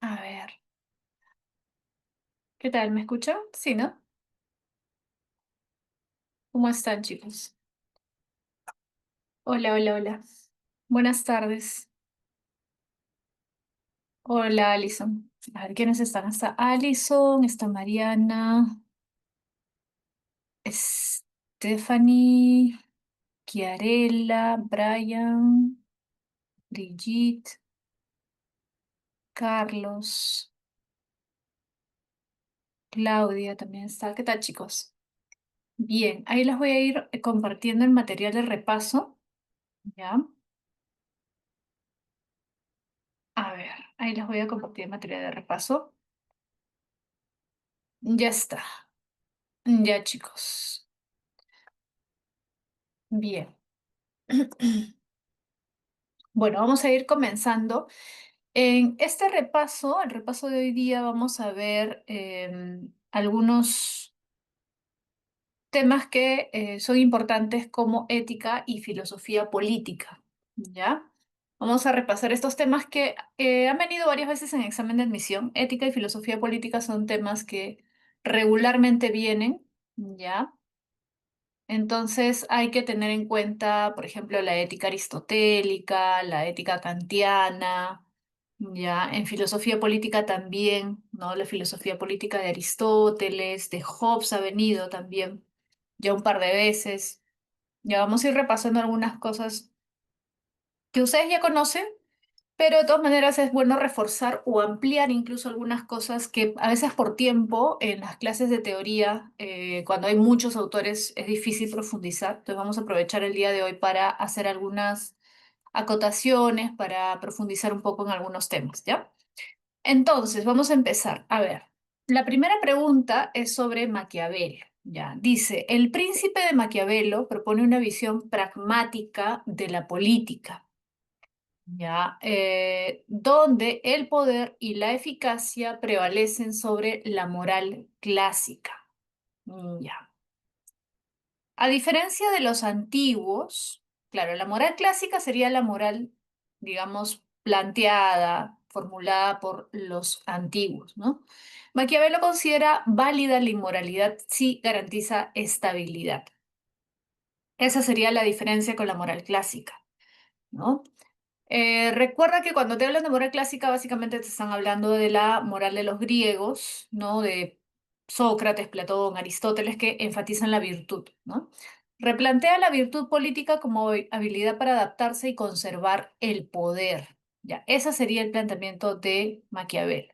A ver, ¿qué tal? ¿Me escuchan? Sí, ¿no? ¿Cómo están, chicos? Hola, hola, hola. Buenas tardes. Hola, Alison. A ver, ¿quiénes están? Está Alison, está Mariana, Stephanie, Chiarella, Brian, Brigitte, Carlos, Claudia también está. ¿Qué tal, chicos? Bien, ahí les voy a ir compartiendo el material de repaso, ¿ya? A ver, ahí les voy a compartir el material de repaso. Ya está. Ya, chicos. Bien. Bueno, vamos a ir comenzando. En este repaso, el repaso de hoy día, vamos a ver algunos temas que son importantes como ética y filosofía política. ¿Ya? Vamos a repasar estos temas que han venido varias veces en examen de admisión. Ética y filosofía política son temas que regularmente vienen, ¿ya? Entonces hay que tener en cuenta, por ejemplo, la ética aristotélica, la ética kantiana, ya en filosofía política también, ¿no? La filosofía política de Aristóteles, de Hobbes ha venido también ya un par de veces. Ya vamos a ir repasando algunas cosas que ustedes ya conocen, pero de todas maneras es bueno reforzar o ampliar incluso algunas cosas que a veces por tiempo en las clases de teoría, cuando hay muchos autores, es difícil profundizar. Entonces vamos a aprovechar el día de hoy para hacer algunas acotaciones, para profundizar un poco en algunos temas, ¿ya? Entonces, vamos a empezar. A ver, la primera pregunta es sobre Maquiavelo. Ya, dice, el príncipe de Maquiavelo propone una visión pragmática de la política, ya, donde el poder y la eficacia prevalecen sobre la moral clásica. Ya. A diferencia de los antiguos, claro, la moral clásica sería la moral, digamos, planteada, formulada por los antiguos, ¿no? Maquiavelo considera válida la inmoralidad si garantiza estabilidad. Esa sería la diferencia con la moral clásica, ¿no? Recuerda que cuando te hablan de moral clásica, básicamente te están hablando de la moral de los griegos, ¿no? De Sócrates, Platón, Aristóteles, que enfatizan la virtud, ¿no? Replantea la virtud política como habilidad para adaptarse y conservar el poder. Ya, ese sería el planteamiento de Maquiavelo.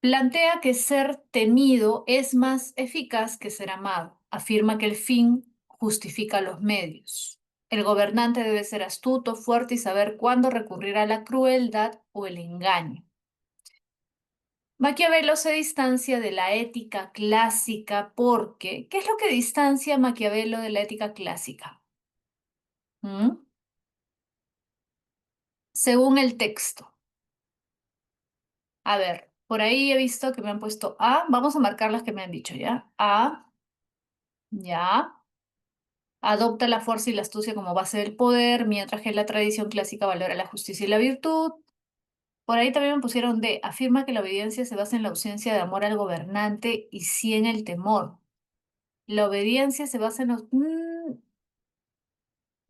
Plantea que ser temido es más eficaz que ser amado. Afirma que el fin justifica los medios. El gobernante debe ser astuto, fuerte y saber cuándo recurrir a la crueldad o el engaño. Maquiavelo se distancia de la ética clásica porque, ¿qué es lo que distancia a Maquiavelo de la ética clásica? ¿Mm? Según el texto. A ver, por ahí he visto que me han puesto A. Vamos a marcar las que me han dicho, ¿ya? A, ya. Adopta la fuerza y la astucia como base del poder, mientras que la tradición clásica valora la justicia y la virtud. Por ahí también me pusieron D. Afirma que la obediencia se basa en la ausencia de amor al gobernante y sí en el temor. La obediencia se basa en los...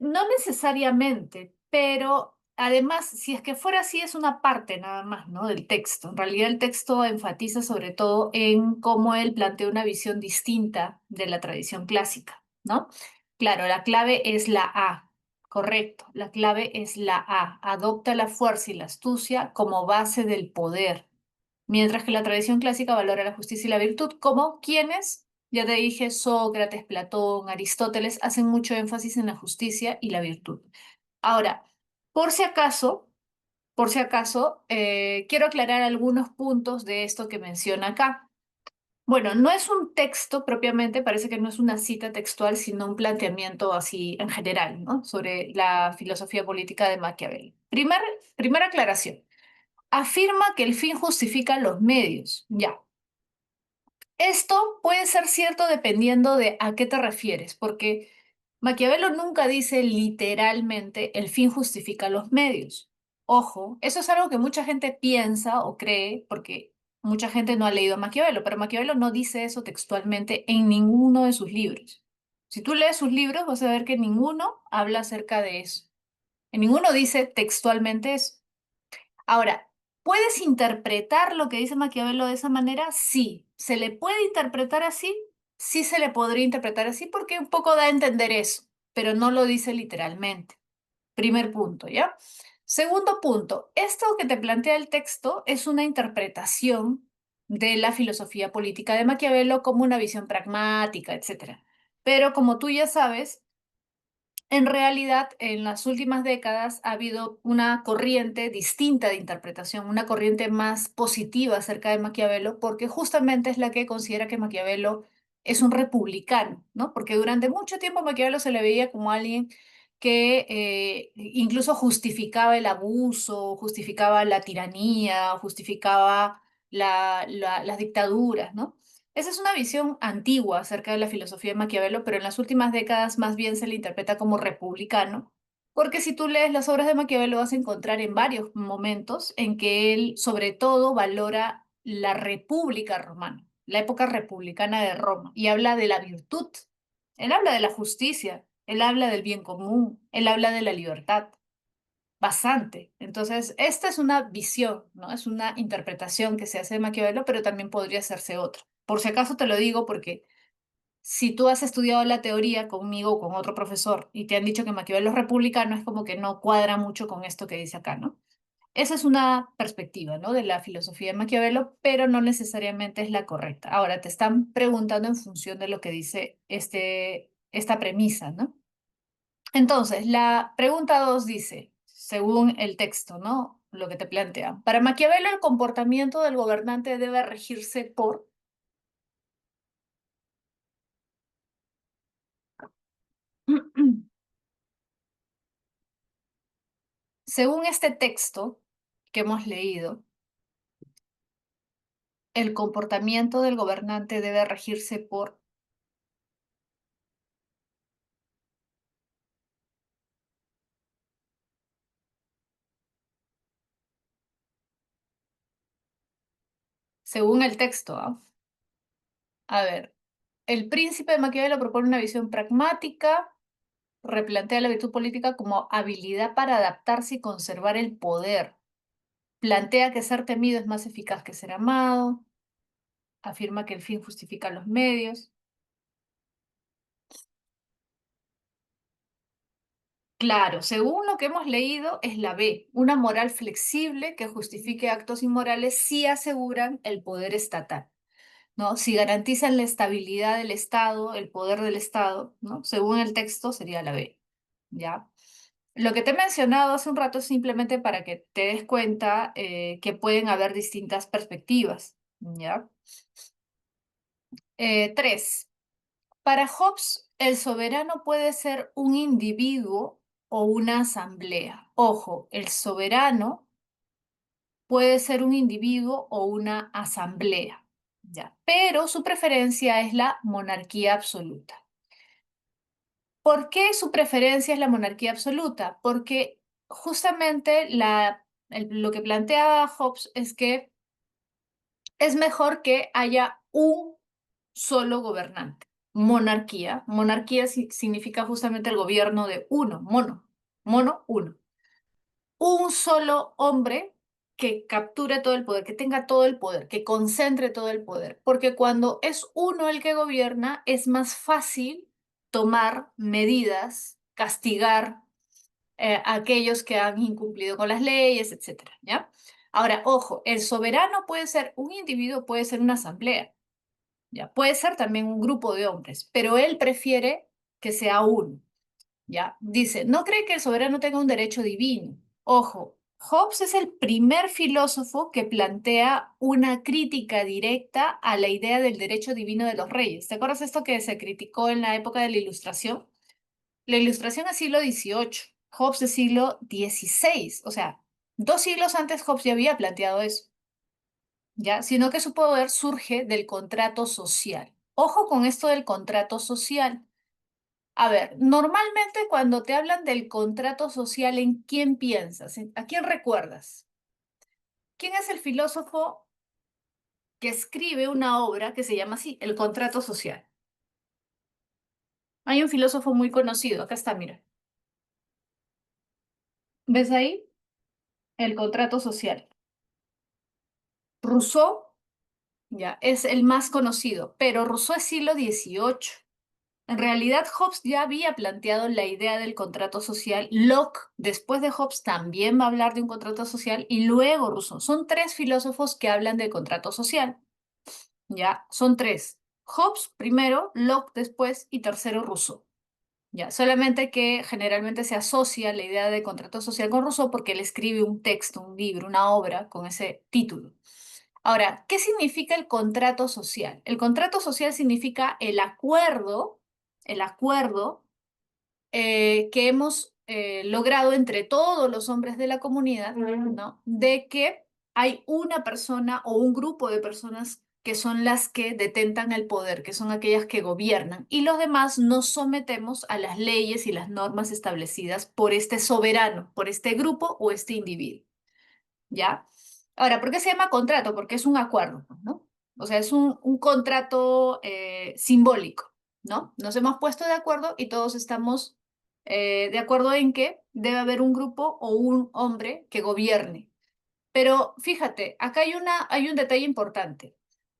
no necesariamente, pero además, si es que fuera así, es una parte nada más, ¿no? Del texto. En realidad el texto enfatiza sobre todo en cómo él plantea una visión distinta de la tradición clásica, ¿no? Claro, la clave es la A, correcto. La clave es la A. Adopta la fuerza y la astucia como base del poder, mientras que la tradición clásica valora la justicia y la virtud como quienes, ya te dije, Sócrates, Platón, Aristóteles, hacen mucho énfasis en la justicia y la virtud. Ahora, por si acaso, quiero aclarar algunos puntos de esto que menciona acá. Bueno, no es un texto propiamente, parece que no es una cita textual, sino un planteamiento así en general, ¿no? Sobre la filosofía política de Maquiavelo. Primera aclaración. Afirma que el fin justifica los medios. Ya. Esto puede ser cierto dependiendo de a qué te refieres, porque Maquiavelo nunca dice literalmente el fin justifica los medios. Ojo, eso es algo que mucha gente piensa o cree porque mucha gente no ha leído a Maquiavelo, pero Maquiavelo no dice eso textualmente en ninguno de sus libros. Si tú lees sus libros, vas a ver que ninguno habla acerca de eso. En ninguno dice textualmente eso. Ahora, ¿puedes interpretar lo que dice Maquiavelo de esa manera? Sí. ¿Se le puede interpretar así? Sí se le podría interpretar así porque un poco da a entender eso, pero no lo dice literalmente. Primer punto, ¿ya? Segundo punto, esto que te plantea el texto es una interpretación de la filosofía política de Maquiavelo como una visión pragmática, etcétera. Pero como tú ya sabes, en realidad, en las últimas décadas ha habido una corriente distinta de interpretación, una corriente más positiva acerca de Maquiavelo, porque justamente es la que considera que Maquiavelo es un republicano, ¿no? Porque durante mucho tiempo Maquiavelo se le veía como alguien que incluso justificaba el abuso, justificaba la tiranía, justificaba las dictaduras, ¿no? Esa es una visión antigua acerca de la filosofía de Maquiavelo, pero en las últimas décadas más bien se le interpreta como republicano, porque si tú lees las obras de Maquiavelo vas a encontrar en varios momentos en que él sobre todo valora la República Romana, la época republicana de Roma, y habla de la virtud, él habla de la justicia, él habla del bien común, él habla de la libertad. Bastante. Entonces, esta es una visión, ¿no? Es una interpretación que se hace de Maquiavelo, pero también podría hacerse otra. Por si acaso te lo digo porque si tú has estudiado la teoría conmigo o con otro profesor y te han dicho que Maquiavelo es republicano, es como que no cuadra mucho con esto que dice acá, ¿no? Esa es una perspectiva, ¿no? De la filosofía de Maquiavelo, pero no necesariamente es la correcta. Ahora, te están preguntando en función de lo que dice esta premisa, ¿no? Entonces, la pregunta 2 dice, según el texto, ¿no? Lo que te plantea. Para Maquiavelo, el comportamiento del gobernante debe regirse por... Según este texto que hemos leído, el comportamiento del gobernante debe regirse por... Según el texto, ¿ah? A ver, el príncipe de Maquiavelo propone una visión pragmática, replantea la virtud política como habilidad para adaptarse y conservar el poder. Plantea que ser temido es más eficaz que ser amado. Afirma que el fin justifica los medios. Claro, según lo que hemos leído, es la B, una moral flexible que justifique actos inmorales si aseguran el poder estatal, ¿no? Si garantizan la estabilidad del Estado, el poder del Estado, ¿no? Según el texto sería la B, ¿ya? Lo que te he mencionado hace un rato es simplemente para que te des cuenta que pueden haber distintas perspectivas, ¿ya? Tres. Para Hobbes, el soberano puede ser un individuo o una asamblea. Ojo, el soberano puede ser un individuo o una asamblea, ¿ya? Pero su preferencia es la monarquía absoluta. ¿Por qué su preferencia es la monarquía absoluta? Porque justamente lo que plantea Hobbes es que es mejor que haya un solo gobernante. Monarquía. Monarquía significa justamente el gobierno de uno, mono. Mono, uno. Un solo hombre que capture todo el poder, que tenga todo el poder, que concentre todo el poder. Porque cuando es uno el que gobierna, es más fácil tomar medidas, castigar a aquellos que han incumplido con las leyes, etcétera, ¿ya? Ahora, ojo, el soberano puede ser un individuo, puede ser una asamblea. ¿Ya? Puede ser también un grupo de hombres, pero él prefiere que sea uno, ¿ya? Dice, no cree que el soberano tenga un derecho divino. Ojo, Hobbes es el primer filósofo que plantea una crítica directa a la idea del derecho divino de los reyes. ¿Te acuerdas esto que se criticó en la época de la Ilustración? La Ilustración es siglo XVIII, Hobbes es siglo XVI, o sea, 2 siglos antes Hobbes ya había planteado eso. ¿Ya? Sino que su poder surge del contrato social. Ojo con esto del contrato social. A ver, normalmente cuando te hablan del contrato social, ¿en quién piensas? ¿A quién recuerdas? ¿Quién es el filósofo que escribe una obra que se llama así, El contrato social? Hay un filósofo muy conocido, acá está, mira. ¿Ves ahí? El contrato social. Rousseau, ya, es el más conocido, pero Rousseau es siglo XVIII. En realidad, Hobbes ya había planteado la idea del contrato social. Locke, después de Hobbes, también va a hablar de un contrato social y luego Rousseau. Son tres filósofos que hablan del contrato social. Ya, son tres. Hobbes primero, Locke después y tercero Rousseau. Ya, solamente que generalmente se asocia la idea de contrato social con Rousseau porque él escribe un texto, un libro, una obra con ese título. Ahora, ¿qué significa el contrato social? El contrato social significa el acuerdo que hemos logrado entre todos los hombres de la comunidad, ¿no? De que hay una persona o un grupo de personas que son las que detentan el poder, que son aquellas que gobiernan, y los demás nos sometemos a las leyes y las normas establecidas por este soberano, por este grupo o este individuo. ¿Ya? Ahora, ¿por qué se llama contrato? Porque es un acuerdo, ¿no? O sea, es un contrato simbólico, ¿no? Nos hemos puesto de acuerdo y todos estamos de acuerdo en que debe haber un grupo o un hombre que gobierne. Pero fíjate, acá hay un detalle importante.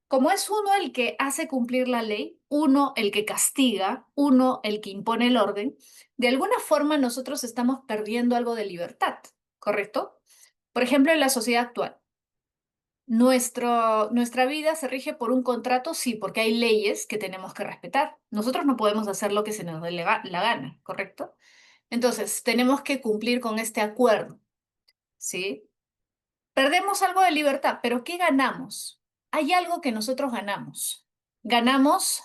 Como es uno el que hace cumplir la ley, uno el que castiga, uno el que impone el orden, de alguna forma nosotros estamos perdiendo algo de libertad, ¿correcto? Por ejemplo, en la sociedad actual, nuestra vida se rige por un contrato, sí, porque hay leyes que tenemos que respetar. Nosotros no podemos hacer lo que se nos dé la gana, ¿correcto? Entonces, tenemos que cumplir con este acuerdo, ¿sí? Perdemos algo de libertad, pero ¿qué ganamos? Hay algo que nosotros ganamos. Ganamos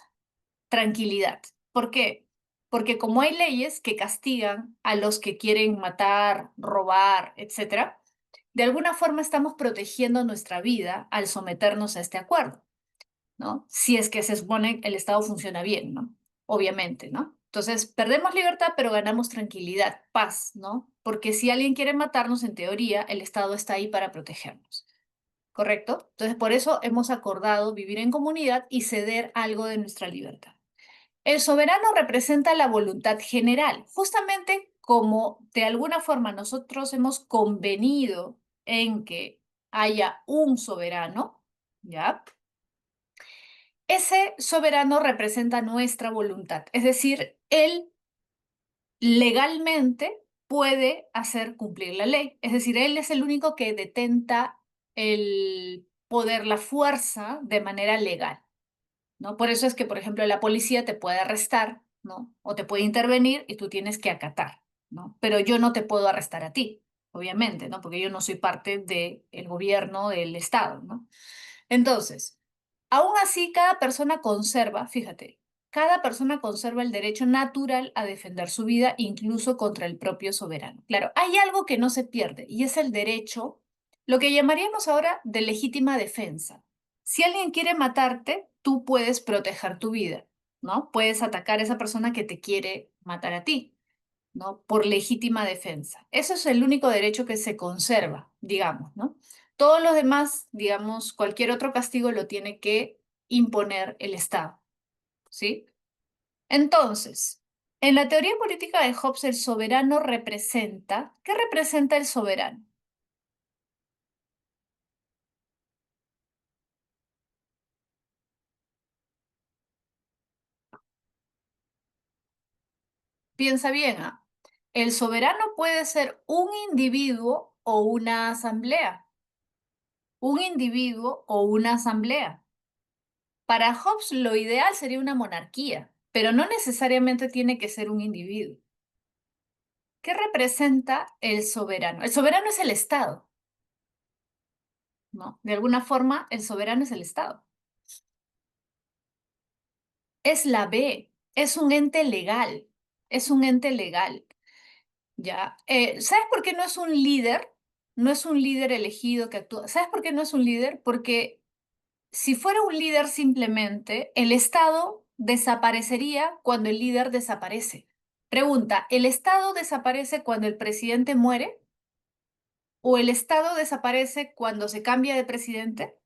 tranquilidad. ¿Por qué? Porque como hay leyes que castigan a los que quieren matar, robar, etcétera, de alguna forma estamos protegiendo nuestra vida al someternos a este acuerdo, ¿no? Si es que se supone el Estado funciona bien, ¿no? Obviamente, ¿no? Entonces, perdemos libertad, pero ganamos tranquilidad, paz, ¿no? Porque si alguien quiere matarnos, en teoría, el Estado está ahí para protegernos, ¿correcto? Entonces, por eso hemos acordado vivir en comunidad y ceder algo de nuestra libertad. El soberano representa la voluntad general, justamente como de alguna forma nosotros hemos convenido en que haya un soberano, ¿ya? Ese soberano representa nuestra voluntad, es decir, él legalmente puede hacer cumplir la ley, es decir, él es el único que detenta el poder, la fuerza de manera legal. ¿No? Por eso es que, por ejemplo, la policía te puede arrestar, ¿no? O te puede intervenir y tú tienes que acatar, ¿no? Pero yo no te puedo arrestar a ti, obviamente, ¿no? Porque yo no soy parte del gobierno del Estado, ¿no? Entonces, aún así, cada persona conserva, fíjate, cada persona conserva el derecho natural a defender su vida, incluso contra el propio soberano. Claro, hay algo que no se pierde y es el derecho, lo que llamaríamos ahora de legítima defensa. Si alguien quiere matarte, tú puedes proteger tu vida, ¿no? Puedes atacar a esa persona que te quiere matar a ti, ¿no? Por legítima defensa. Eso es el único derecho que se conserva, digamos, ¿no? Todos los demás, digamos, cualquier otro castigo lo tiene que imponer el Estado, ¿sí? Entonces, en la teoría política de Hobbes, el soberano representa, ¿qué representa el soberano? Piensa bien, ¿ah? El soberano puede ser un individuo o una asamblea, un individuo o una asamblea. Para Hobbes, lo ideal sería una monarquía, pero no necesariamente tiene que ser un individuo. ¿Qué representa el soberano? El soberano es el Estado, ¿no? De alguna forma, el soberano es el Estado. Es la B, es un ente legal, es un ente legal, ¿ya? ¿Sabes por qué no es un líder? No es un líder elegido que actúa. ¿Sabes por qué no es un líder? Porque si fuera un líder simplemente, el Estado desaparecería cuando el líder desaparece. Pregunta, ¿el Estado desaparece cuando el presidente muere? ¿O el Estado desaparece cuando se cambia de presidente?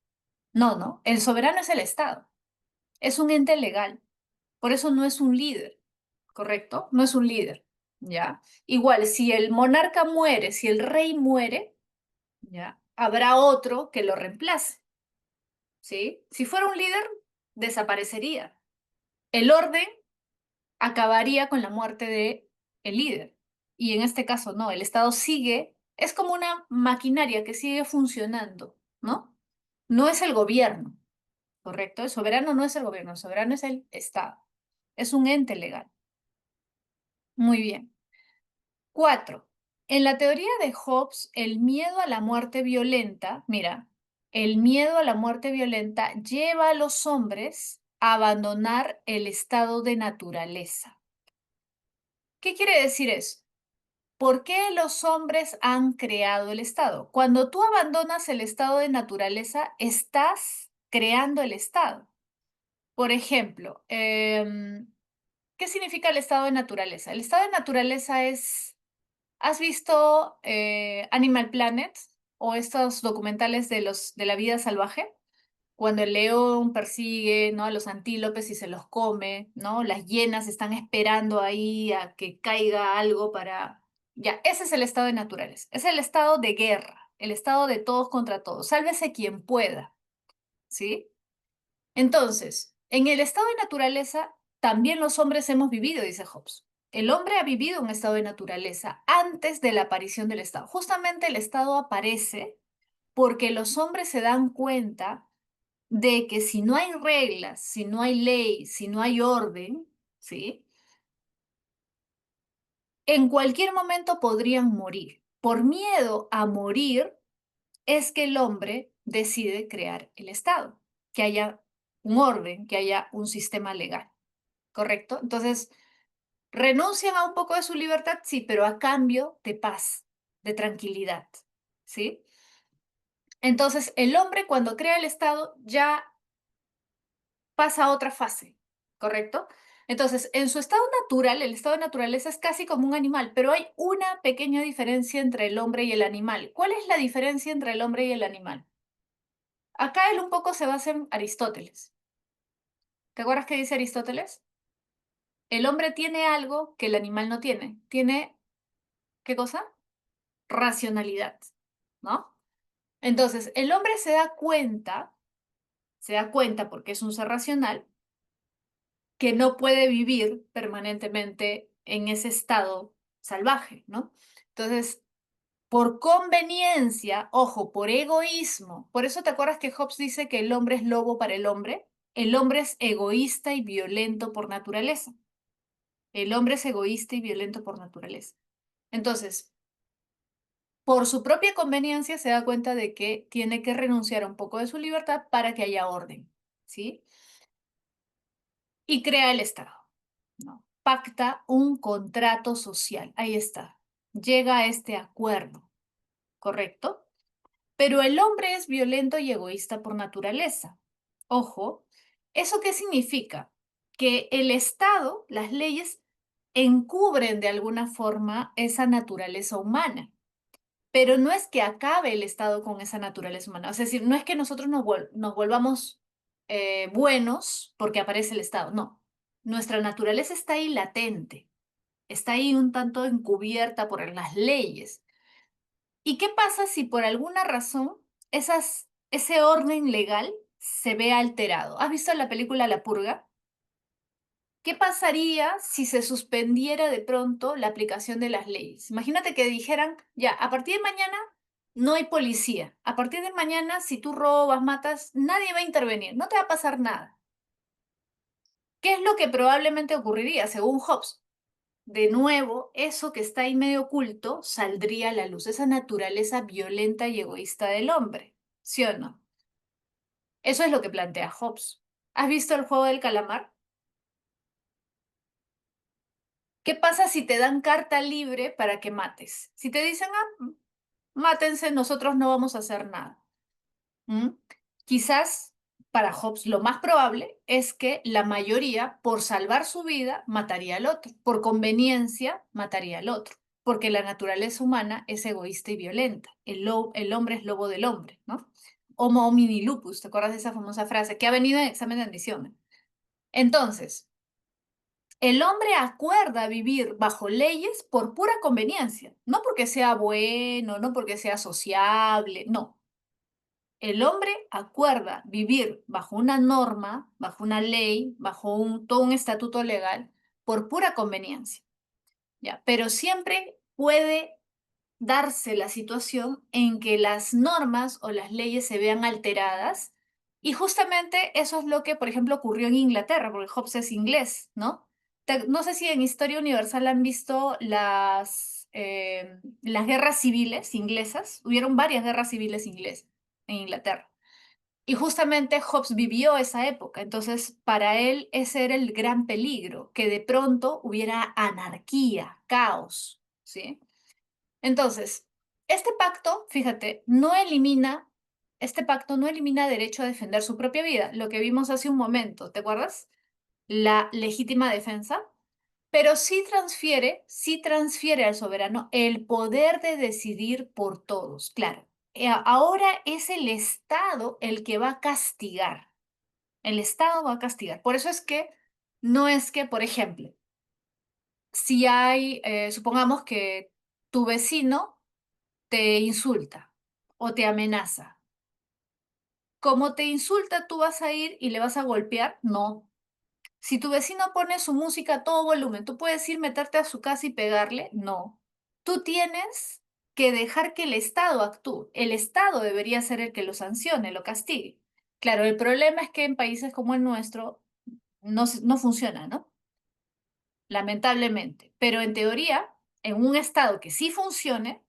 No, no. El soberano es el Estado. Es un ente legal. Por eso no es un líder, ¿correcto? No es un líder, ¿ya? Igual, si el monarca muere, si el rey muere, ¿ya? Habrá otro que lo reemplace, ¿sí? Si fuera un líder, desaparecería. El orden acabaría con la muerte de el líder. Y en este caso no, el Estado sigue, es como una maquinaria que sigue funcionando, ¿no? No es el gobierno, ¿correcto? El soberano no es el gobierno, el soberano es el Estado. Es un ente legal. Muy bien. 4. En la teoría de Hobbes, el miedo a la muerte violenta, mira, el miedo a la muerte violenta lleva a los hombres a abandonar el estado de naturaleza. ¿Qué quiere decir eso? ¿Por qué los hombres han creado el estado? Cuando tú abandonas el estado de naturaleza, estás creando el estado. Por ejemplo, ¿qué significa el estado de naturaleza? El estado de naturaleza es, ¿has visto Animal Planet o estos documentales de la vida salvaje? Cuando el león persigue, ¿no? a los antílopes y se los come, ¿no? Las hienas están esperando ahí a que caiga algo para... Ya, ese es el estado de naturaleza. Es el estado de guerra, el estado de todos contra todos. Sálvese quien pueda, ¿sí? Entonces, en el estado de naturaleza también los hombres hemos vivido, dice Hobbes. El hombre ha vivido un estado de naturaleza antes de la aparición del Estado. Justamente el Estado aparece porque los hombres se dan cuenta de que si no hay reglas, si no hay ley, si no hay orden, ¿sí? En cualquier momento podrían morir. Por miedo a morir es que el hombre decide crear el Estado, que haya un orden, que haya un sistema legal, ¿correcto? Entonces, renuncian a un poco de su libertad, sí, pero a cambio de paz, de tranquilidad, ¿sí? Entonces, el hombre cuando crea el Estado ya pasa a otra fase, ¿correcto? Entonces, en su estado natural, el estado de naturaleza es casi como un animal, pero hay una pequeña diferencia entre el hombre y el animal. ¿Cuál es la diferencia entre el hombre y el animal? Acá él un poco se basa en Aristóteles. ¿Te acuerdas qué dice Aristóteles? El hombre tiene algo que el animal no tiene. Tiene, ¿qué cosa? Racionalidad, ¿no? Entonces, el hombre se da cuenta porque es un ser racional, que no puede vivir permanentemente en ese estado salvaje, ¿no? Entonces, por conveniencia, ojo, por egoísmo, por eso te acuerdas que Hobbes dice que el hombre es lobo para el hombre es egoísta y violento por naturaleza. El hombre es egoísta y violento por naturaleza. Entonces, por su propia conveniencia se da cuenta de que tiene que renunciar a un poco de su libertad para que haya orden, ¿sí? Y crea el Estado, ¿no? Pacta un contrato social, ahí está. Llega a este acuerdo, ¿correcto? Pero el hombre es violento y egoísta por naturaleza. Ojo, ¿eso qué significa? Que el Estado, las leyes, encubren de alguna forma esa naturaleza humana. Pero no es que acabe el Estado con esa naturaleza humana. Es decir, no es que nosotros nos volvamos buenos porque aparece el Estado. No. Nuestra naturaleza está ahí latente. Está ahí un tanto encubierta por las leyes. ¿Y qué pasa si por alguna razón ese orden legal se ve alterado? ¿Has visto la película La Purga? ¿Qué pasaría si se suspendiera de pronto la aplicación de las leyes? Imagínate que dijeran, ya, a partir de mañana no hay policía. A partir de mañana, si tú robas, matas, nadie va a intervenir, no te va a pasar nada. ¿Qué es lo que probablemente ocurriría según Hobbes? De nuevo, eso que está ahí medio oculto saldría a la luz, esa naturaleza violenta y egoísta del hombre, ¿sí o no? Eso es lo que plantea Hobbes. ¿Has visto el juego del calamar? ¿Qué pasa si te dan carta libre para que mates? Si te dicen, mátense, nosotros no vamos a hacer nada. ¿Mm? Quizás para Hobbes, lo más probable es que la mayoría, por salvar su vida, mataría al otro. Por conveniencia, mataría al otro. Porque la naturaleza humana es egoísta y violenta. El hombre es lobo del hombre, ¿no? Homo homini lupus, ¿te acuerdas de esa famosa frase que ha venido en examen de admisión? Entonces, el hombre acuerda vivir bajo leyes por pura conveniencia, no porque sea bueno, no porque sea sociable, no. El hombre acuerda vivir bajo una norma, bajo una ley, bajo todo un estatuto legal, por pura conveniencia, ¿ya? Pero siempre puede darse la situación en que las normas o las leyes se vean alteradas y justamente eso es lo que, por ejemplo, ocurrió en Inglaterra, porque Hobbes es inglés, ¿no? No sé si en Historia Universal han visto las guerras civiles inglesas. Hubieron varias guerras civiles inglesas en Inglaterra. Y justamente Hobbes vivió esa época, entonces para él ese era el gran peligro, que de pronto hubiera anarquía, caos, ¿sí? Entonces, este pacto, fíjate, este pacto no elimina derecho a defender su propia vida, lo que vimos hace un momento, ¿te acuerdas? La legítima defensa, pero sí transfiere al soberano el poder de decidir por todos, claro. Ahora es el Estado el que va a castigar, el Estado va a castigar. Por eso es que no es que, por ejemplo, si supongamos que tu vecino te insulta o te amenaza. Como te insulta, ¿tú vas a ir y le vas a golpear? No. Si tu vecino pone su música a todo volumen, ¿tú puedes ir, meterte a su casa y pegarle? No. Tú tienes que dejar que el Estado actúe. El Estado debería ser el que lo sancione, lo castigue. Claro, el problema es que en países como el nuestro no funciona, ¿no? Lamentablemente. Pero en teoría, en un Estado que sí funcione,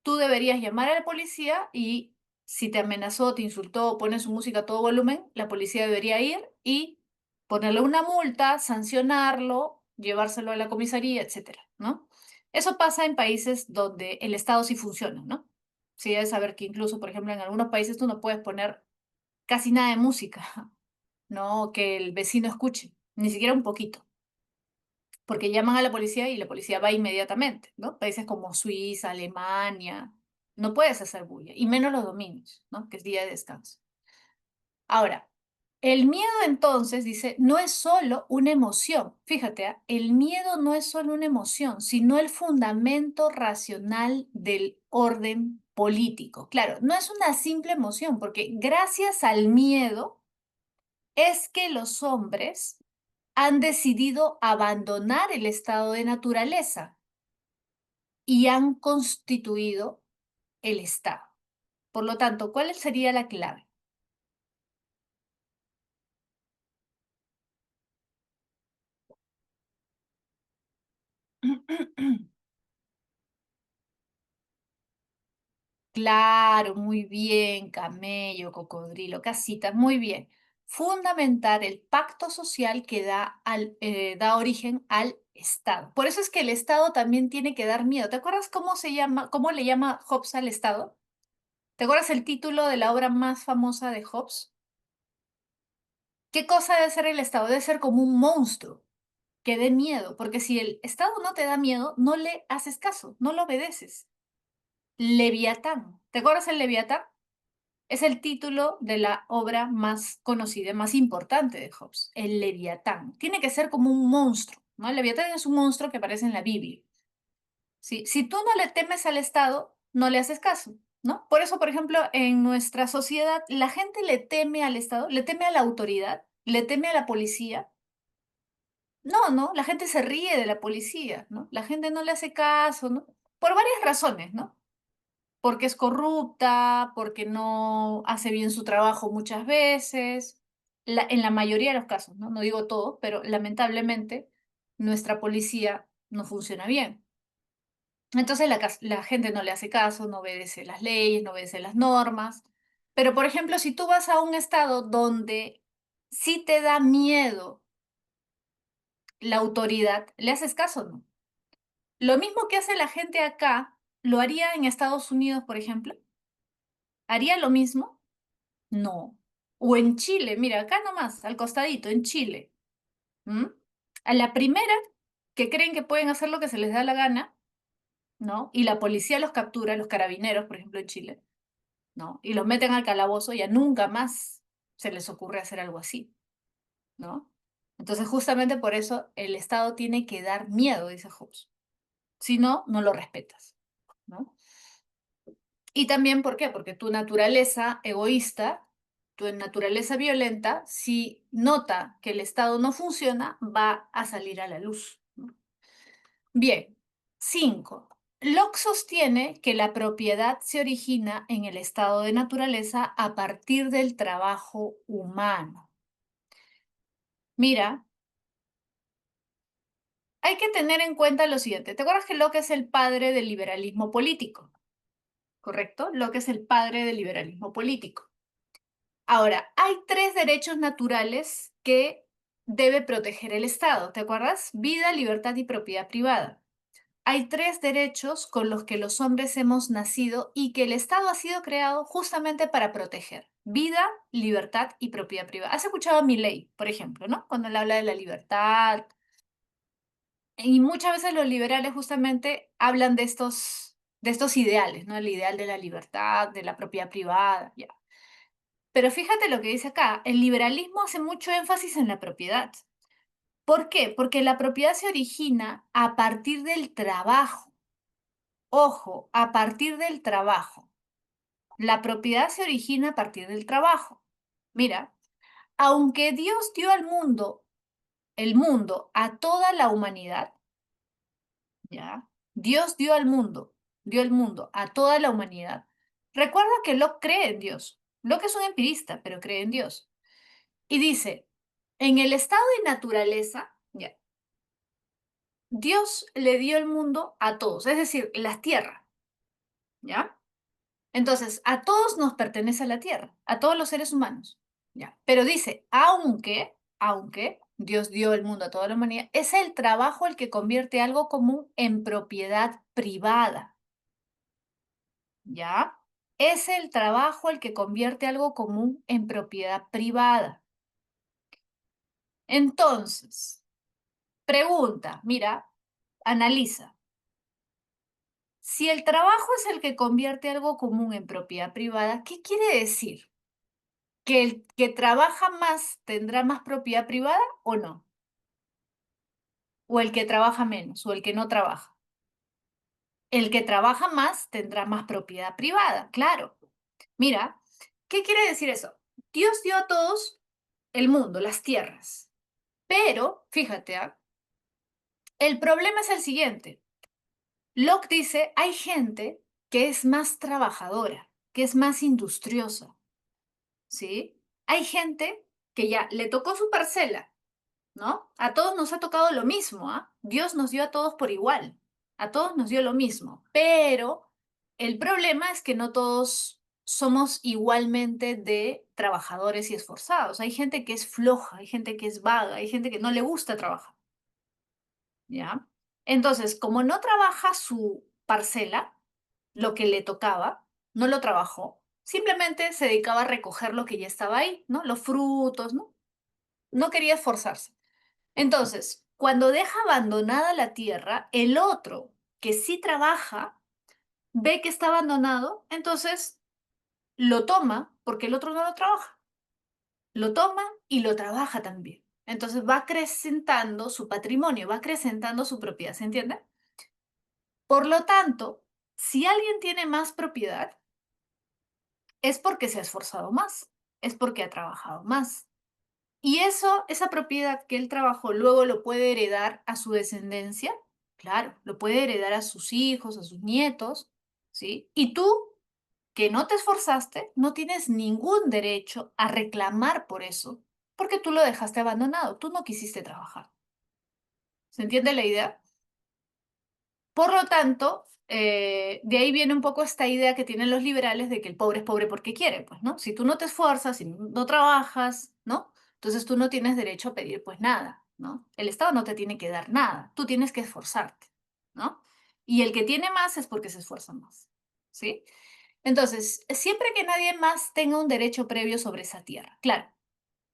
tú deberías llamar a la policía y si te amenazó, te insultó, pone su música a todo volumen, la policía debería ir y ponerle una multa, sancionarlo, llevárselo a la comisaría, etcétera, ¿no? Eso pasa en países donde el Estado sí funciona, ¿no? Sí, debes saber que incluso, por ejemplo, en algunos países tú no puedes poner casi nada de música, ¿no? Que el vecino escuche, ni siquiera un poquito porque llaman a la policía y la policía va inmediatamente, ¿no? Países como Suiza, Alemania, no puedes hacer bulla, y menos los domingos, ¿no? Que es día de descanso. Ahora, el miedo entonces, dice, no es solo una emoción. Fíjate, ¿ah? El miedo no es solo una emoción, sino el fundamento racional del orden político. Claro, no es una simple emoción, porque gracias al miedo es que los hombres han decidido abandonar el estado de naturaleza y han constituido el Estado. Por lo tanto, ¿cuál sería la clave? Claro, muy bien, camello, cocodrilo, casita, muy bien. Fundamentar el pacto social que da origen al Estado. Por eso es que el Estado también tiene que dar miedo. ¿Te acuerdas cómo le llama Hobbes al Estado? ¿Te acuerdas el título de la obra más famosa de Hobbes? ¿Qué cosa debe ser el Estado? Debe ser como un monstruo que dé miedo, porque si el Estado no te da miedo, no le haces caso, no lo obedeces. Leviatán. ¿Te acuerdas el Leviatán? Es el título de la obra más conocida, más importante de Hobbes, el Leviatán. Tiene que ser como un monstruo, ¿no? El Leviatán es un monstruo que aparece en la Biblia. ¿Sí? Si tú no le temes al Estado, no le haces caso, ¿no? Por eso, por ejemplo, en nuestra sociedad, la gente le teme al Estado, le teme a la autoridad, le teme a la policía. No, no, la gente se ríe de la policía, ¿no? La gente no le hace caso, ¿no? Por varias razones, ¿no? Porque es corrupta, porque no hace bien su trabajo muchas veces, en la mayoría de los casos, ¿no? No digo todo, pero lamentablemente nuestra policía no funciona bien. Entonces la gente no le hace caso, no obedece las leyes, no obedece las normas. Pero, por ejemplo, si tú vas a un estado donde sí te da miedo la autoridad, ¿le haces caso o no? Lo mismo que hace la gente acá, ¿lo haría en Estados Unidos, por ejemplo? ¿Haría lo mismo? No. O en Chile, mira, acá nomás, al costadito, en Chile. ¿M? A la primera que creen que pueden hacer lo que se les da la gana, ¿no? Y la policía los captura, los carabineros, por ejemplo, en Chile, ¿no? Y los meten al calabozo, ya nunca más se les ocurre hacer algo así, ¿no? Entonces, justamente por eso el Estado tiene que dar miedo, dice Hobbes. Si no, no lo respetas, ¿no? Y también, ¿por qué? Porque tu naturaleza egoísta, tu naturaleza violenta, si nota que el Estado no funciona, va a salir a la luz, ¿no? Bien, 5. Locke sostiene que la propiedad se origina en el estado de naturaleza a partir del trabajo humano. Mira, hay que tener en cuenta lo siguiente. ¿Te acuerdas que Locke es el padre del liberalismo político? ¿Correcto? Locke es el padre del liberalismo político. Ahora, hay tres derechos naturales que debe proteger el Estado. ¿Te acuerdas? Vida, libertad y propiedad privada. Hay tres derechos con los que los hombres hemos nacido y que el Estado ha sido creado justamente para proteger. Vida, libertad y propiedad privada. ¿Has escuchado a Milley, por ejemplo, ¿no? Cuando él habla de la libertad. Y muchas veces los liberales justamente hablan de estos ideales, ¿no? El ideal de la libertad, de la propiedad privada, ya. Pero fíjate lo que dice acá. El liberalismo hace mucho énfasis en la propiedad. ¿Por qué? Porque la propiedad se origina a partir del trabajo. Ojo, a partir del trabajo. La propiedad se origina a partir del trabajo. Mira, aunque Dios dio al mundo, el mundo a toda la humanidad, ¿ya? Dios dio el mundo a toda la humanidad. Recuerda que Locke cree en Dios. Locke es un empirista, pero cree en Dios. Y dice, en el estado de naturaleza, ¿ya? Dios le dio el mundo a todos, es decir, la tierra, ¿ya? Entonces, a todos nos pertenece la tierra, a todos los seres humanos. ¿Ya? Pero dice, aunque Dios dio el mundo a toda la humanidad, es el trabajo el que convierte algo común en propiedad privada. ¿Ya? Es el trabajo el que convierte algo común en propiedad privada. Entonces, pregunta, mira, analiza. Si el trabajo es el que convierte algo común en propiedad privada, ¿qué quiere decir? ¿Que el que trabaja más tendrá más propiedad privada o no? ¿O el que trabaja menos o el que no trabaja? El que trabaja más tendrá más propiedad privada, claro. Mira, ¿qué quiere decir eso? Dios dio a todos el mundo, las tierras. Pero, fíjate, el problema es el siguiente. Locke dice, hay gente que es más trabajadora, que es más industriosa, ¿sí? Hay gente que ya le tocó su parcela, ¿no? A todos nos ha tocado lo mismo, ¿ah? Dios nos dio a todos por igual, a todos nos dio lo mismo, pero el problema es que no todos somos igualmente de trabajadores y esforzados. Hay gente que es floja, hay gente que es vaga, hay gente que no le gusta trabajar, ¿ya? Entonces, como no trabaja su parcela, lo que le tocaba, no lo trabajó, simplemente se dedicaba a recoger lo que ya estaba ahí, ¿no? Los frutos, ¿no? No quería esforzarse. Entonces, cuando deja abandonada la tierra, el otro que sí trabaja ve que está abandonado, entonces lo toma porque el otro no lo trabaja. Lo toma y lo trabaja también. Entonces va acrecentando su patrimonio, va acrecentando su propiedad, ¿se entiende? Por lo tanto, si alguien tiene más propiedad, es porque se ha esforzado más, es porque ha trabajado más. Y eso, esa propiedad que él trabajó, luego lo puede heredar a su descendencia, claro, lo puede heredar a sus hijos, a sus nietos, ¿sí? Y tú, que no te esforzaste, no tienes ningún derecho a reclamar por eso, porque tú lo dejaste abandonado, tú no quisiste trabajar. ¿Se entiende la idea? Por lo tanto, de ahí viene un poco esta idea que tienen los liberales de que el pobre es pobre porque quiere, pues, ¿no? Si tú no te esfuerzas, si no trabajas, ¿no? Entonces tú no tienes derecho a pedir, pues, nada, ¿no? El Estado no te tiene que dar nada, tú tienes que esforzarte, ¿no? Y el que tiene más es porque se esfuerza más, ¿sí? Entonces, siempre que nadie más tenga un derecho previo sobre esa tierra. Claro.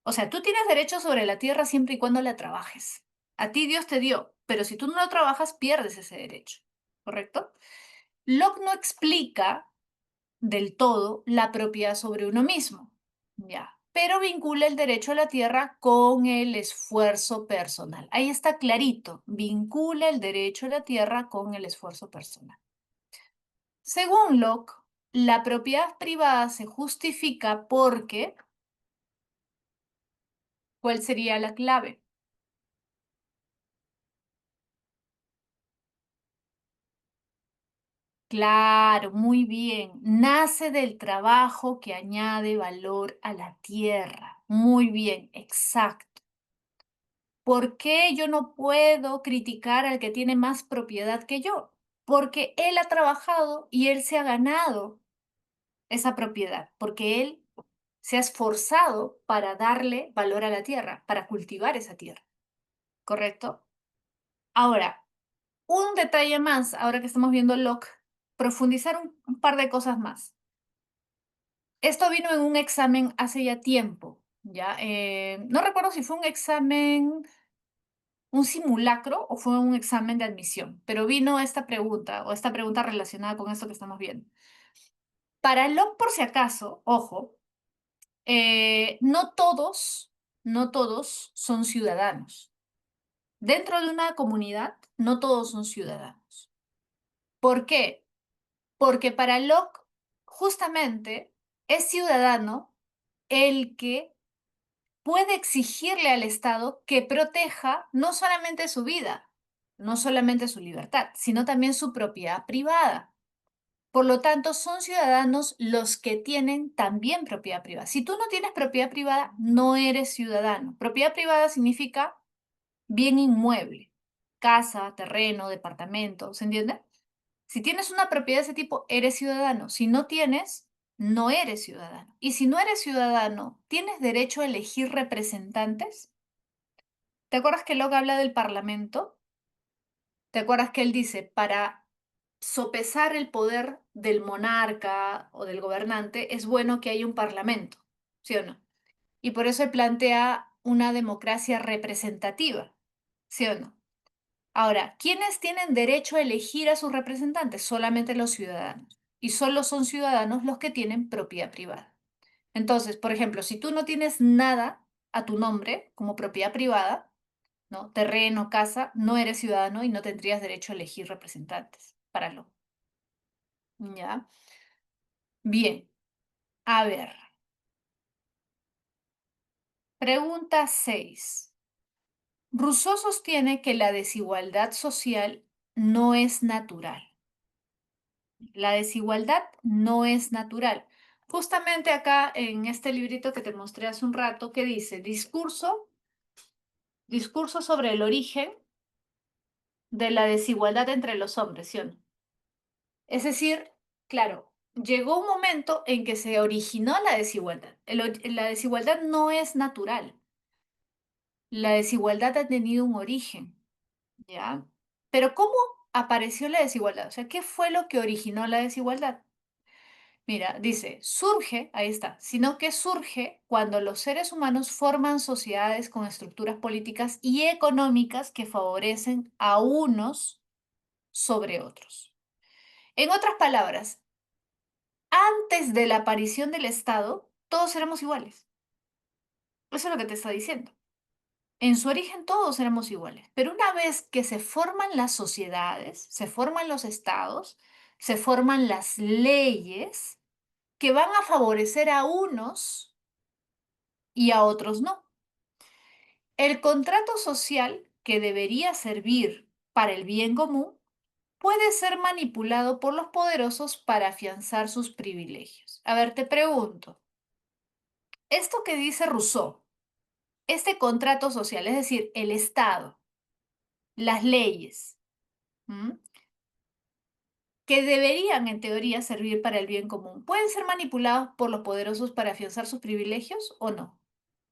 O sea, tú tienes derecho sobre la tierra siempre y cuando la trabajes. A ti Dios te dio, pero si tú no lo trabajas, pierdes ese derecho. ¿Correcto? Locke no explica del todo la propiedad sobre uno mismo, ya, pero vincula el derecho a la tierra con el esfuerzo personal. Ahí está clarito, vincula el derecho a la tierra con el esfuerzo personal. Según Locke, la propiedad privada se justifica porque, ¿cuál sería la clave? Claro, muy bien. Nace del trabajo que añade valor a la tierra. Muy bien, exacto. ¿Por qué yo no puedo criticar al que tiene más propiedad que yo? Porque él ha trabajado y él se ha ganado esa propiedad, porque él se ha esforzado para darle valor a la tierra, para cultivar esa tierra, ¿correcto? Ahora, un detalle más, ahora que estamos viendo Locke, profundizar un par de cosas más. Esto vino en un examen hace ya tiempo, ¿ya? No recuerdo si fue un examen, un simulacro o fue un examen de admisión, pero vino esta pregunta o esta pregunta relacionada con esto que estamos viendo. Para Locke, por si acaso, ojo, no todos, no todos son ciudadanos. Dentro de una comunidad, no todos son ciudadanos. ¿Por qué? Porque para Locke, justamente, es ciudadano el que puede exigirle al Estado que proteja no solamente su vida, no solamente su libertad, sino también su propiedad privada. Por lo tanto, son ciudadanos los que tienen también propiedad privada. Si tú no tienes propiedad privada, no eres ciudadano. Propiedad privada significa bien inmueble, casa, terreno, departamento, ¿se entiende? Si tienes una propiedad de ese tipo, eres ciudadano. Si no tienes, no eres ciudadano. Y si no eres ciudadano, ¿tienes derecho a elegir representantes? ¿Te acuerdas que Locke habla del Parlamento? ¿Te acuerdas que él dice, para sopesar el poder del monarca o del gobernante, es bueno que haya un parlamento, ¿sí o no? Y por eso él plantea una democracia representativa, ¿sí o no? Ahora, ¿quiénes tienen derecho a elegir a sus representantes? Solamente los ciudadanos. Y solo son ciudadanos los que tienen propiedad privada. Entonces, por ejemplo, si tú no tienes nada a tu nombre como propiedad privada, ¿no? Terreno, casa, no eres ciudadano y no tendrías derecho a elegir representantes para lo. ¿Ya? Bien, a ver. Pregunta 6. Rousseau sostiene que la desigualdad social no es natural. La desigualdad no es natural. Justamente acá en este librito que te mostré hace un rato, que dice discurso sobre el origen de la desigualdad entre los hombres, ¿sí o no? Es decir, claro, llegó un momento en que se originó la desigualdad. La desigualdad no es natural. La desigualdad ha tenido un origen, ¿ya? Pero ¿cómo apareció la desigualdad? O sea, ¿qué fue lo que originó la desigualdad? Mira, dice, surge, ahí está, sino que surge cuando los seres humanos forman sociedades con estructuras políticas y económicas que favorecen a unos sobre otros. En otras palabras, antes de la aparición del Estado, todos éramos iguales. Eso es lo que te está diciendo. En su origen todos éramos iguales, pero una vez que se forman las sociedades, se forman los estados, se forman las leyes que van a favorecer a unos y a otros no. El contrato social, que debería servir para el bien común, puede ser manipulado por los poderosos para afianzar sus privilegios. A ver, te pregunto, esto que dice Rousseau, este contrato social, es decir, el Estado, las leyes, ¿m? Que deberían en teoría servir para el bien común, ¿pueden ser manipulados por los poderosos para afianzar sus privilegios o no?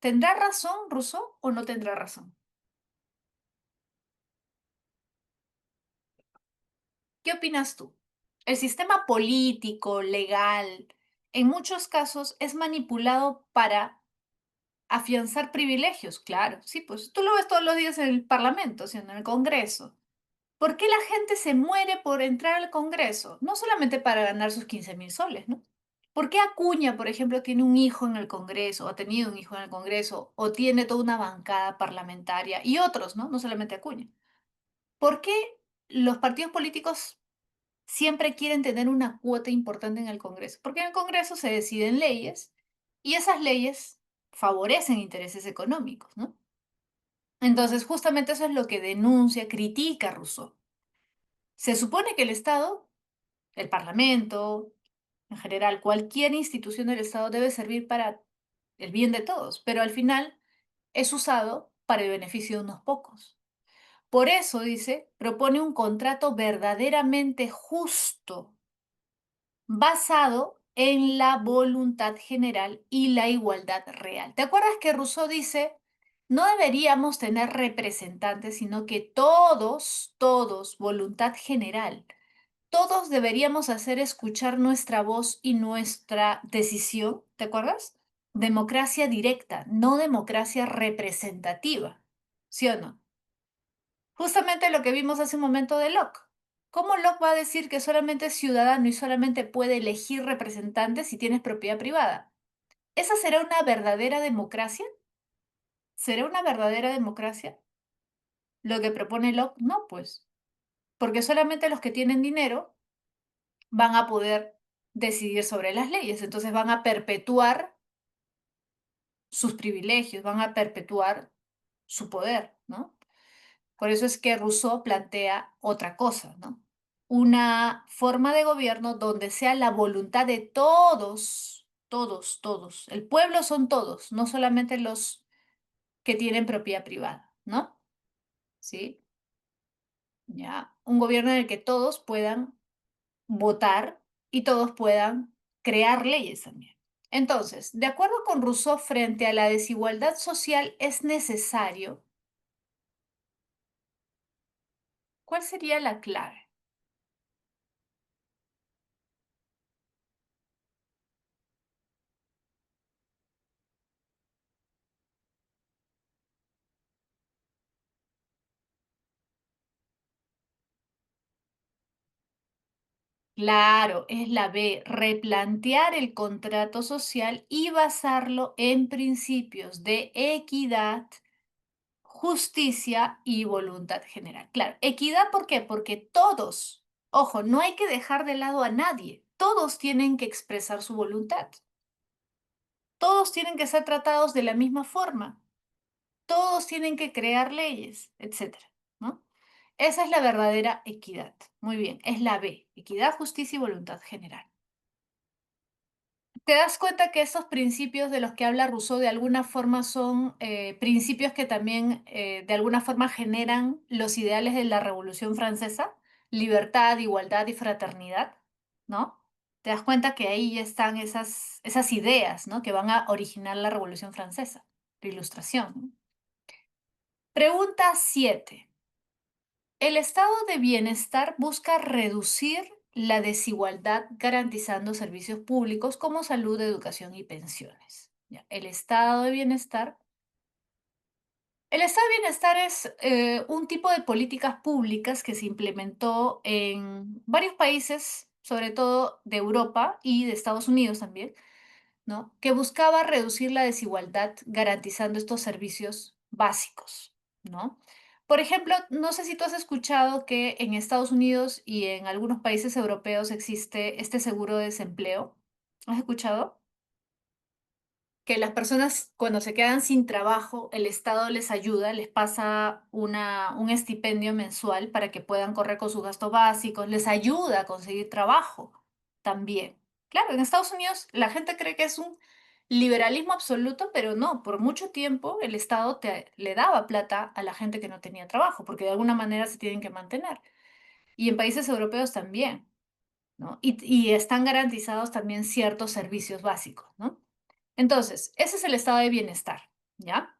¿Tendrá razón Rousseau o no tendrá razón? ¿Qué opinas tú? El sistema político, legal, en muchos casos es manipulado para afianzar privilegios, claro. Sí, pues tú lo ves todos los días en el Parlamento, ¿sí? En el Congreso. ¿Por qué la gente se muere por entrar al Congreso? No solamente para ganar sus 15.000 soles, ¿no? ¿Por qué Acuña, por ejemplo, tiene un hijo en el Congreso, o ha tenido un hijo en el Congreso, o tiene toda una bancada parlamentaria, y otros, ¿no? No solamente Acuña. ¿Por qué los partidos políticos siempre quieren tener una cuota importante en el Congreso? Porque en el Congreso se deciden leyes y esas leyes favorecen intereses económicos, ¿no? Entonces, justamente eso es lo que denuncia, critica Rousseau. Se supone que el Estado, el Parlamento, en general, cualquier institución del Estado debe servir para el bien de todos, pero al final es usado para el beneficio de unos pocos. Por eso, dice, propone un contrato verdaderamente justo, basado en la voluntad general y la igualdad real. ¿Te acuerdas que Rousseau dice, no deberíamos tener representantes, sino que todos, voluntad general? Todos deberíamos hacer escuchar nuestra voz y nuestra decisión, ¿te acuerdas? Democracia directa, no democracia representativa, ¿sí o no? Justamente lo que vimos hace un momento de Locke. ¿Cómo Locke va a decir que solamente es ciudadano y solamente puede elegir representantes si tienes propiedad privada? ¿Esa será una verdadera democracia? ¿Será una verdadera democracia? Lo que propone Locke, no, pues, porque solamente los que tienen dinero van a poder decidir sobre las leyes, entonces van a perpetuar sus privilegios, van a perpetuar su poder, ¿no? Por eso es que Rousseau plantea otra cosa, ¿no? Una forma de gobierno donde sea la voluntad de todos. El pueblo son todos, no solamente los que tienen propiedad privada, ¿no? ¿Sí? Ya, un gobierno en el que todos puedan votar y todos puedan crear leyes también. Entonces, de acuerdo con Rousseau, frente a la desigualdad social es necesario, ¿cuál sería la clave? Claro, es la B, replantear el contrato social y basarlo en principios de equidad, justicia y voluntad general. Claro, equidad, ¿por qué? Porque todos, ojo, no hay que dejar de lado a nadie, todos tienen que expresar su voluntad, todos tienen que ser tratados de la misma forma, todos tienen que crear leyes, etcétera, ¿no? Esa es la verdadera equidad. Muy bien, es la B, equidad, justicia y voluntad general. ¿Te das cuenta que esos principios de los que habla Rousseau de alguna forma son principios que también de alguna forma generan los ideales de la Revolución Francesa? Libertad, igualdad y fraternidad, ¿no? Te das cuenta que ahí ya están esas ideas, ¿no? Que van a originar la Revolución Francesa, la Ilustración, ¿no? Pregunta 7. El estado de bienestar busca reducir la desigualdad garantizando servicios públicos como salud, educación y pensiones. Ya, el estado de bienestar es un tipo de políticas públicas que se implementó en varios países, sobre todo de Europa y de Estados Unidos también, ¿no? Que buscaba reducir la desigualdad garantizando estos servicios básicos, ¿no? Por ejemplo, no sé si tú has escuchado que en Estados Unidos y en algunos países europeos existe este seguro de desempleo. ¿Has escuchado? Que las personas cuando se quedan sin trabajo, el Estado les ayuda, les pasa un estipendio mensual para que puedan correr con sus gastos básicos, les ayuda a conseguir trabajo también. Claro, en Estados Unidos la gente cree que es un liberalismo absoluto, pero no, por mucho tiempo el Estado le daba plata a la gente que no tenía trabajo, porque de alguna manera se tienen que mantener. Y en países europeos también, ¿no? Y están garantizados también ciertos servicios básicos, ¿no? Entonces, ese es el estado de bienestar, ¿ya?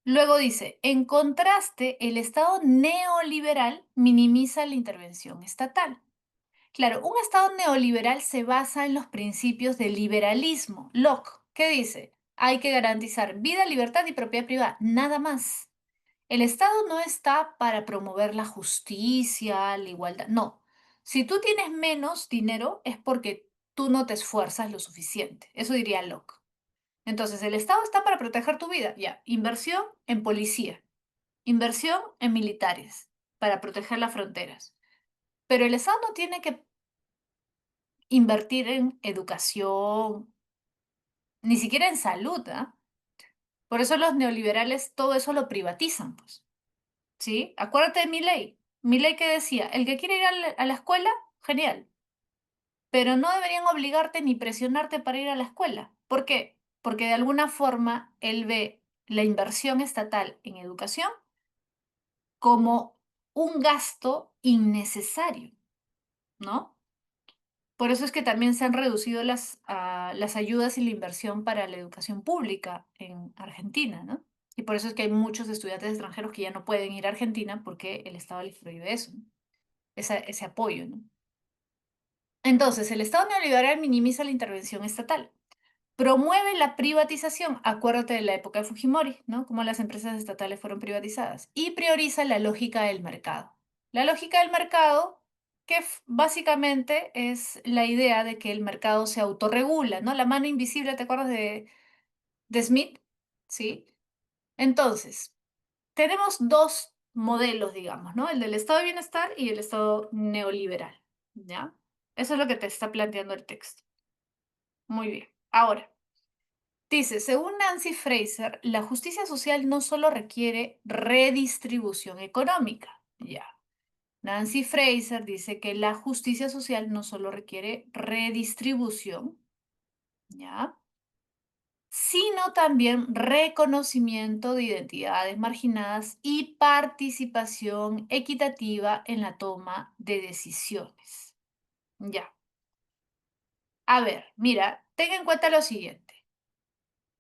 Luego dice, en contraste, el estado neoliberal minimiza la intervención estatal. Claro, un Estado neoliberal se basa en los principios del liberalismo. Locke, ¿qué dice? Hay que garantizar vida, libertad y propiedad privada, nada más. El Estado no está para promover la justicia, la igualdad, no. Si tú tienes menos dinero es porque tú no te esfuerzas lo suficiente. Eso diría Locke. Entonces, el Estado está para proteger tu vida, ya. Inversión en policía, inversión en militares, para proteger las fronteras. Pero el Estado no tiene que invertir en educación, ni siquiera en salud, ¿ah? Por eso los neoliberales todo eso lo privatizan, pues, ¿sí? Acuérdate de Milei. Milei que decía, el que quiere ir a la escuela, genial, pero no deberían obligarte ni presionarte para ir a la escuela. ¿Por qué? Porque de alguna forma él ve la inversión estatal en educación como un gasto innecesario, ¿no? Por eso es que también se han reducido las ayudas y la inversión para la educación pública en Argentina, ¿no? Y por eso es que hay muchos estudiantes extranjeros que ya no pueden ir a Argentina porque el Estado les prohíbe eso, ¿no? Ese apoyo, ¿no? Entonces, el Estado neoliberal minimiza la intervención estatal. Promueve la privatización, acuérdate de la época de Fujimori, ¿no? Cómo las empresas estatales fueron privatizadas. Y prioriza la lógica del mercado. La lógica del mercado, que básicamente es la idea de que el mercado se autorregula, ¿no? La mano invisible, ¿te acuerdas de Smith? ¿Sí? Entonces, tenemos dos modelos, digamos, ¿no? El del estado de bienestar y el estado neoliberal, ¿ya? Eso es lo que te está planteando el texto. Muy bien. Ahora. Dice, según Nancy Fraser, la justicia social no solo requiere redistribución económica. Ya. Nancy Fraser dice que la justicia social no solo requiere redistribución, ya, sino también reconocimiento de identidades marginadas y participación equitativa en la toma de decisiones. Ya. A ver, mira, ten en cuenta lo siguiente.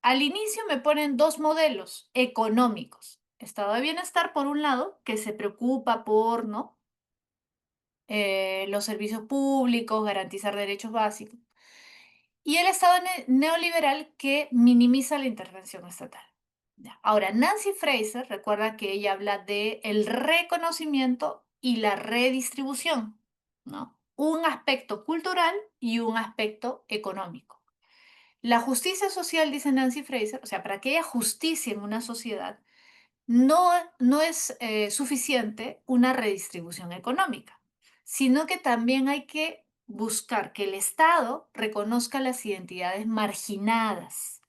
Al inicio me ponen dos modelos económicos. Estado de bienestar, por un lado, que se preocupa por, ¿no? Los servicios públicos, garantizar derechos básicos. Y el Estado neoliberal que minimiza la intervención estatal. Ya. Ahora, Nancy Fraser recuerda que ella habla de el reconocimiento y la redistribución, ¿no? Un aspecto cultural y un aspecto económico. La justicia social, dice Nancy Fraser, o sea, para que haya justicia en una sociedad, no, no es suficiente una redistribución económica, sino que también hay que buscar que el Estado reconozca las identidades marginadas.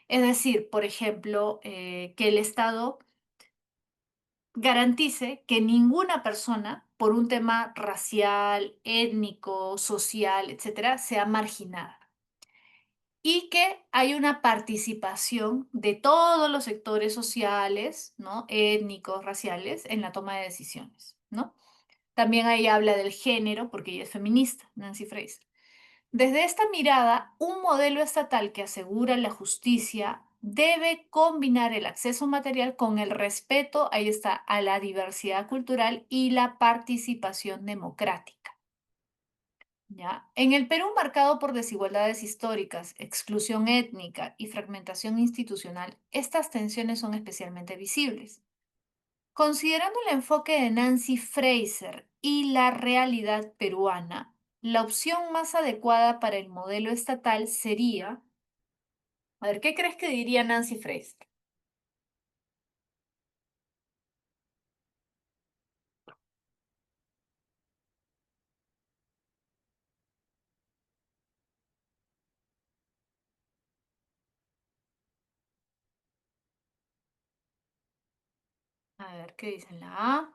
Es decir, por ejemplo, que el Estado garantice que ninguna persona, por un tema racial, étnico, social, etcétera, sea marginada y que hay una participación de todos los sectores sociales, ¿no? Étnicos, raciales, en la toma de decisiones, ¿no? También ahí habla del género, porque ella es feminista, Nancy Fraser. Desde esta mirada, un modelo estatal que asegura la justicia debe combinar el acceso material con el respeto, ahí está, a la diversidad cultural y la participación democrática. ¿Ya? En el Perú, marcado por desigualdades históricas, exclusión étnica y fragmentación institucional, estas tensiones son especialmente visibles. Considerando el enfoque de Nancy Fraser y la realidad peruana, la opción más adecuada para el modelo estatal sería, a ver, ¿qué crees que diría Nancy Fraser? A ver, ¿qué dicen? La A,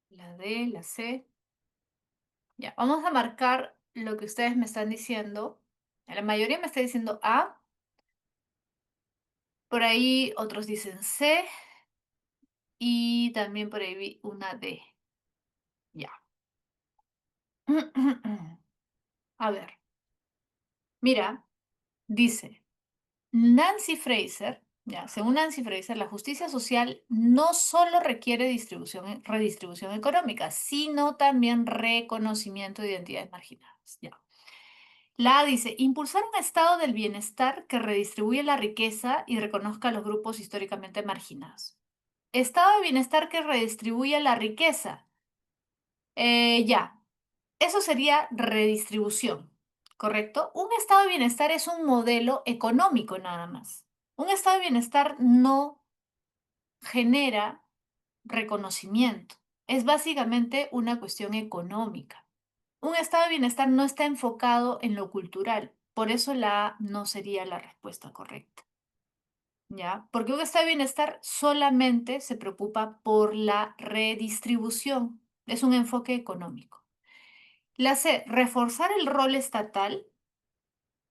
la D, la C. Ya, vamos a marcar lo que ustedes me están diciendo. La mayoría me está diciendo A. Por ahí otros dicen C y también por ahí vi una D. Ya. A ver, mira, dice Nancy Fraser Ya, según Nancy Fraser, la justicia social no solo requiere redistribución económica, sino también reconocimiento de identidades marginadas. Ya. La A dice, impulsar un estado del bienestar que redistribuye la riqueza y reconozca a los grupos históricamente marginados. Estado de bienestar que redistribuye la riqueza. Ya, eso sería redistribución, ¿correcto? Un estado de bienestar es un modelo económico nada más. Un estado de bienestar no genera reconocimiento. Es básicamente una cuestión económica. Un estado de bienestar no está enfocado en lo cultural. Por eso la A no sería la respuesta correcta. ¿Ya? Porque un estado de bienestar solamente se preocupa por la redistribución. Es un enfoque económico. La C, reforzar el rol estatal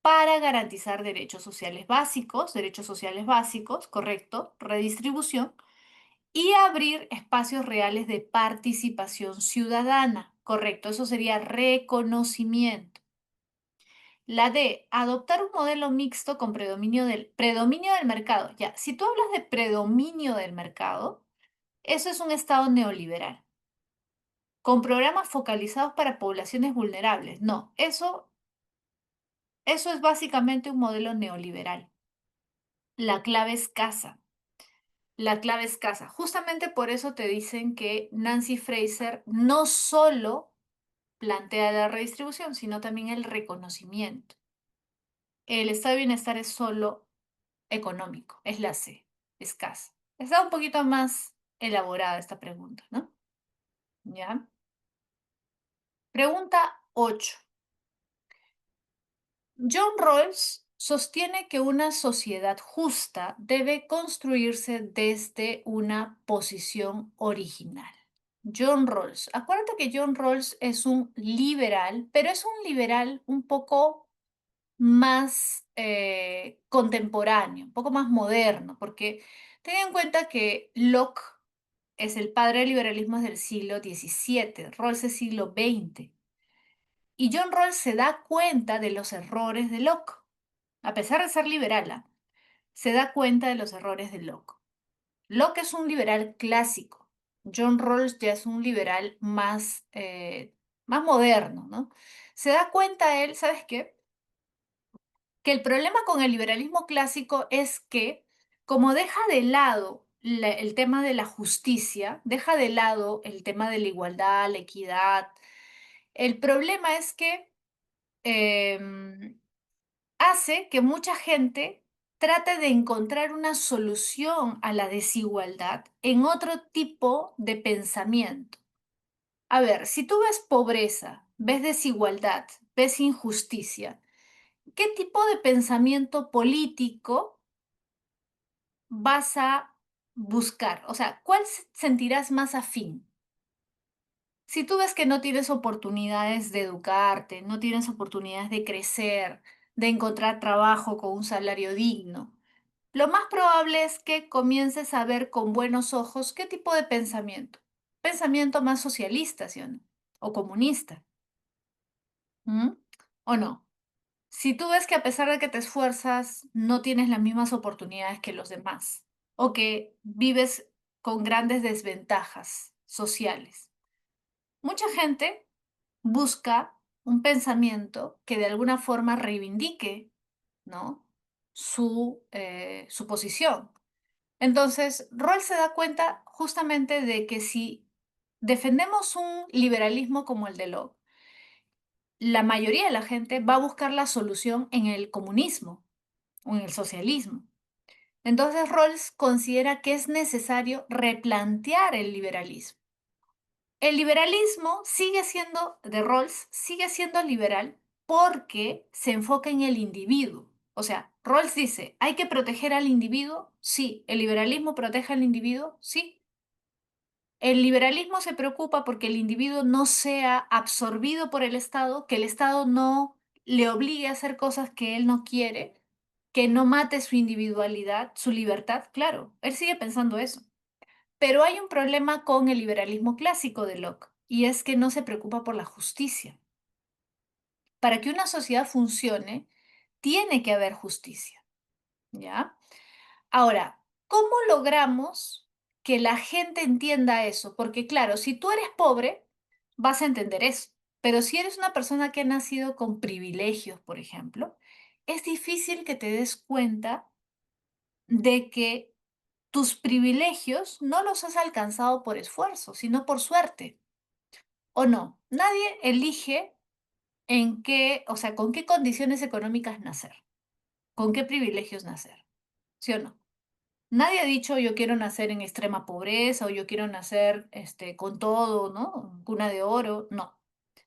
para garantizar derechos sociales básicos, correcto, redistribución, y abrir espacios reales de participación ciudadana, correcto, eso sería reconocimiento. La D, adoptar un modelo mixto con predominio del mercado. Ya, si tú hablas de predominio del mercado, eso es un estado neoliberal, con programas focalizados para poblaciones vulnerables. No, eso es básicamente un modelo neoliberal. La clave es casa. La clave es casa. Justamente por eso te dicen que Nancy Fraser no solo plantea la redistribución, sino también el reconocimiento. El estado de bienestar es solo económico, es la C, escasa. Está un poquito más elaborada esta pregunta, ¿no? ¿Ya? Pregunta 8. John Rawls sostiene que una sociedad justa debe construirse desde una posición original. John Rawls. Acuérdate que John Rawls es un liberal, pero es un liberal un poco más contemporáneo, un poco más moderno, porque ten en cuenta que Locke es el padre del liberalismo del siglo XVII, Rawls es siglo XX, y John Rawls se da cuenta de los errores de Locke, a pesar de ser liberal, ¿ah? Se da cuenta de los errores de Locke. Locke es un liberal clásico, John Rawls ya es un liberal más moderno, ¿no? Se da cuenta él, ¿sabes qué? Que el problema con el liberalismo clásico es que, como deja de lado el tema de la justicia, deja de lado el tema de la igualdad, la equidad, el problema es que em, hace que mucha gente trate de encontrar una solución a la desigualdad en otro tipo de pensamiento. A ver, si tú ves pobreza, ves desigualdad, ves injusticia, ¿qué tipo de pensamiento político vas a buscar? O sea, ¿cuál sentirás más afín? Si tú ves que no tienes oportunidades de educarte, no tienes oportunidades de crecer, de encontrar trabajo con un salario digno, lo más probable es que comiences a ver con buenos ojos qué tipo de pensamiento. Pensamiento más socialista, ¿sí o no? O comunista. ¿Mm? ¿O no? Si tú ves que a pesar de que te esfuerzas, no tienes las mismas oportunidades que los demás, o que vives con grandes desventajas sociales, mucha gente busca un pensamiento que de alguna forma reivindique, ¿no? su posición. Entonces, Rawls se da cuenta justamente de que si defendemos un liberalismo como el de Locke, la mayoría de la gente va a buscar la solución en el comunismo o en el socialismo. Entonces, Rawls considera que es necesario replantear el liberalismo. El liberalismo sigue siendo, de Rawls, sigue siendo liberal porque se enfoca en el individuo. O sea, Rawls dice, ¿hay que proteger al individuo? Sí. ¿El liberalismo protege al individuo? Sí. El liberalismo se preocupa porque el individuo no sea absorbido por el Estado, que el Estado no le obligue a hacer cosas que él no quiere, que no mate su individualidad, su libertad. Claro, él sigue pensando eso. Pero hay un problema con el liberalismo clásico de Locke, y es que no se preocupa por la justicia. Para que una sociedad funcione, tiene que haber justicia, ¿ya? Ahora, ¿cómo logramos que la gente entienda eso? Porque claro, si tú eres pobre, vas a entender eso. Pero si eres una persona que ha nacido con privilegios, por ejemplo, es difícil que te des cuenta de que tus privilegios no los has alcanzado por esfuerzo, sino por suerte. ¿O no? Nadie elige en qué, o sea, con qué condiciones económicas nacer, con qué privilegios nacer, ¿sí o no? Nadie ha dicho yo quiero nacer en extrema pobreza o yo quiero nacer con todo, ¿no? Cuna de oro. No.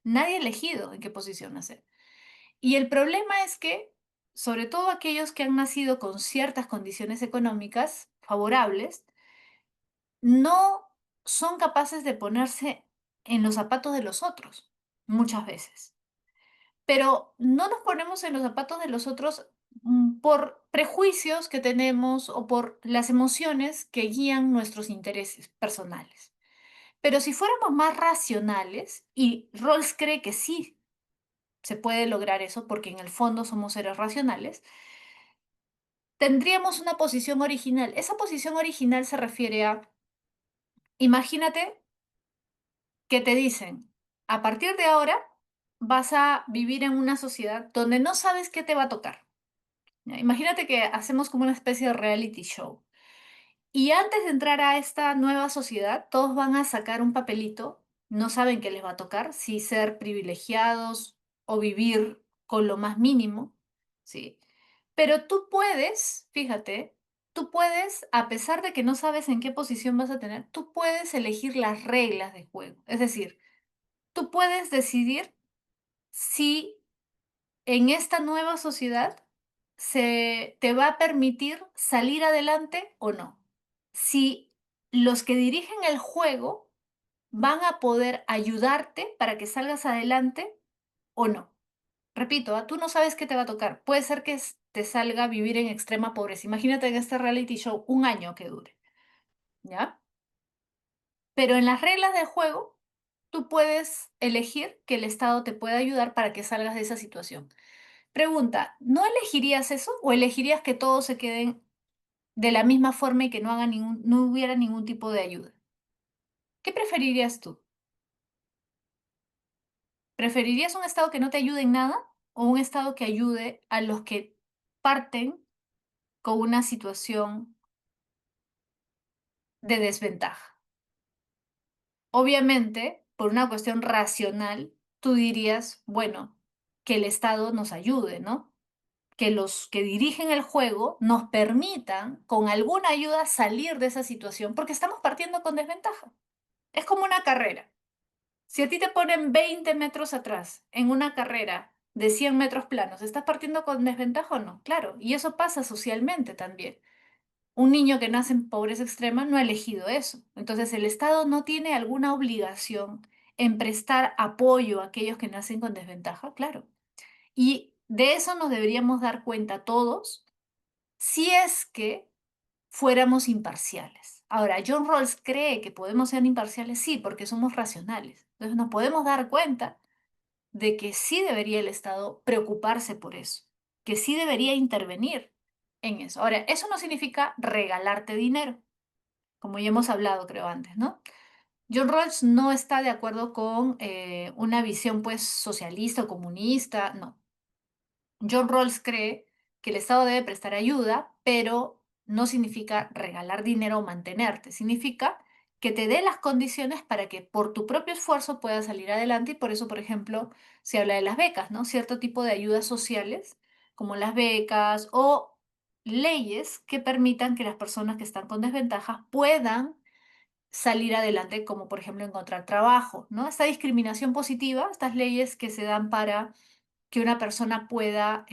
Nadie ha elegido en qué posición nacer. Y el problema es que, sobre todo aquellos que han nacido con ciertas condiciones económicas favorables, no son capaces de ponerse en los zapatos de los otros, muchas veces. Pero no nos ponemos en los zapatos de los otros por prejuicios que tenemos o por las emociones que guían nuestros intereses personales. Pero si fuéramos más racionales, y Rawls cree que sí se puede lograr eso, porque en el fondo somos seres racionales, tendríamos una posición original. Esa posición original se refiere a, imagínate que te dicen, a partir de ahora vas a vivir en una sociedad donde no sabes qué te va a tocar. ¿Ya? Imagínate que hacemos como una especie de reality show. Y antes de entrar a esta nueva sociedad, todos van a sacar un papelito, no saben qué les va a tocar, si ser privilegiados o vivir con lo más mínimo, ¿sí? Pero tú puedes, fíjate, tú puedes, a pesar de que no sabes en qué posición vas a tener, tú puedes elegir las reglas de juego. Es decir, tú puedes decidir si en esta nueva sociedad se te va a permitir salir adelante o no. Si los que dirigen el juego van a poder ayudarte para que salgas adelante o no. Repito, tú no sabes qué te va a tocar. Puede ser que te salga vivir en extrema pobreza. Imagínate en este reality show un año que dure, ¿ya? Pero en las reglas del juego, tú puedes elegir que el Estado te pueda ayudar para que salgas de esa situación. Pregunta, ¿no elegirías eso o elegirías que todos se queden de la misma forma y que no hubiera ningún tipo de ayuda? ¿Qué preferirías tú? ¿Preferirías un estado que no te ayude en nada o un estado que ayude a los que parten con una situación de desventaja? Obviamente, por una cuestión racional, tú dirías, bueno, que el Estado nos ayude, ¿no? Que los que dirigen el juego nos permitan, con alguna ayuda, salir de esa situación, porque estamos partiendo con desventaja. Es como una carrera. Si a ti te ponen 20 metros atrás en una carrera de 100 metros planos, ¿estás partiendo con desventaja o no? Claro, y eso pasa socialmente también. Un niño que nace en pobreza extrema no ha elegido eso. Entonces, el Estado no tiene alguna obligación en prestar apoyo a aquellos que nacen con desventaja, claro. Y de eso nos deberíamos dar cuenta todos si es que fuéramos imparciales. Ahora, John Rawls cree que podemos ser imparciales, sí, porque somos racionales. Entonces nos podemos dar cuenta de que sí debería el Estado preocuparse por eso, que sí debería intervenir en eso. Ahora, eso no significa regalarte dinero, como ya hemos hablado, creo, antes, ¿no? John Rawls no está de acuerdo con una visión, pues, socialista o comunista, no. John Rawls cree que el Estado debe prestar ayuda, pero no significa regalar dinero o mantenerte, significa que te dé las condiciones para que por tu propio esfuerzo puedas salir adelante y por eso, por ejemplo, se habla de las becas, ¿no? Cierto tipo de ayudas sociales, como las becas o leyes que permitan que las personas que están con desventajas puedan salir adelante, como por ejemplo encontrar trabajo, ¿no? Esta discriminación positiva, estas leyes que se dan para que una persona pueda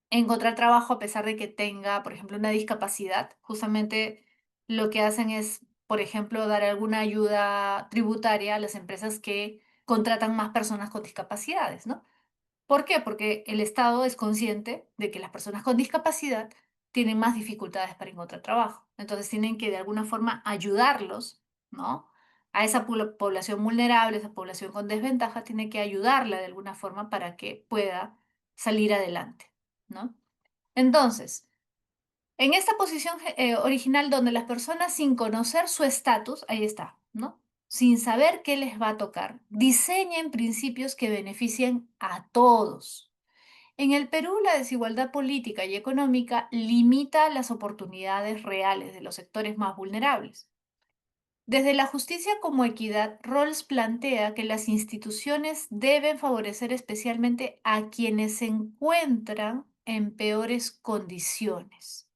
encontrar trabajo a pesar de que tenga, por ejemplo, una discapacidad. Justamente lo que hacen es, por ejemplo, dar alguna ayuda tributaria a las empresas que contratan más personas con discapacidades, ¿no? ¿Por qué? Porque el Estado es consciente de que las personas con discapacidad tienen más dificultades para encontrar trabajo. Entonces tienen que de alguna forma ayudarlos, ¿no? A esa población vulnerable, esa población con desventaja, tiene que ayudarla de alguna forma para que pueda salir adelante, ¿no? Entonces, En esta posición original donde las personas sin conocer su estatus, ahí está, ¿no? Sin saber qué les va a tocar, diseñen principios que beneficien a todos. En el Perú, la desigualdad política y económica limita las oportunidades reales de los sectores más vulnerables. Desde la justicia como equidad, Rawls plantea que las instituciones deben favorecer especialmente a quienes se encuentran en peores condiciones,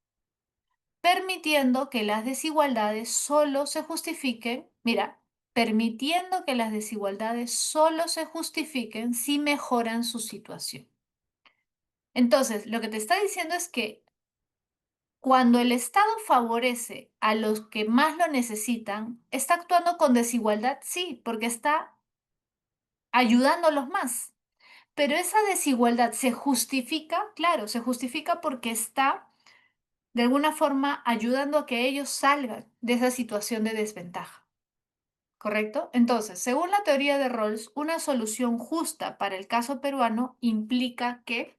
permitiendo que las desigualdades solo se justifiquen, mira, permitiendo que las desigualdades solo se justifiquen si mejoran su situación. Entonces, lo que te está diciendo es que cuando el Estado favorece a los que más lo necesitan, está actuando con desigualdad, sí, porque está ayudándolos más. Pero esa desigualdad se justifica, claro, se justifica porque está de alguna forma ayudando a que ellos salgan de esa situación de desventaja, ¿correcto? Entonces, según la teoría de Rawls, una solución justa para el caso peruano implica que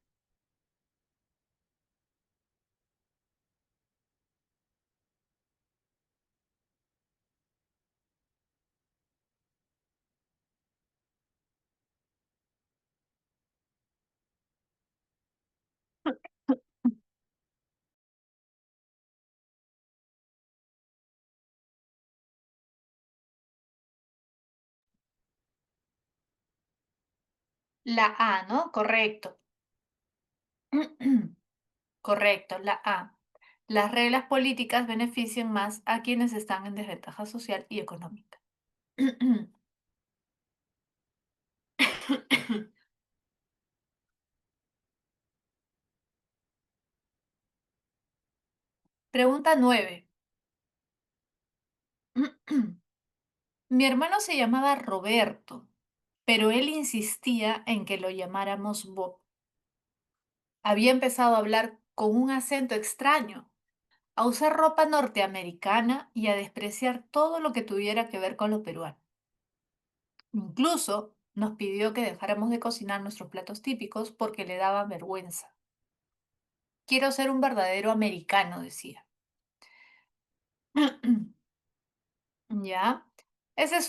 la A, ¿no? Correcto. Correcto, la A. Las reglas políticas benefician más a quienes están en desventaja social y económica. Pregunta 9. Mi hermano se llamaba Roberto, pero él insistía en que lo llamáramos Bob. Había empezado a hablar con un acento extraño, a usar ropa norteamericana y a despreciar todo lo que tuviera que ver con lo peruano. Incluso nos pidió que dejáramos de cocinar nuestros platos típicos porque le daba vergüenza. Quiero ser un verdadero americano, decía. ¿Ya? Ese es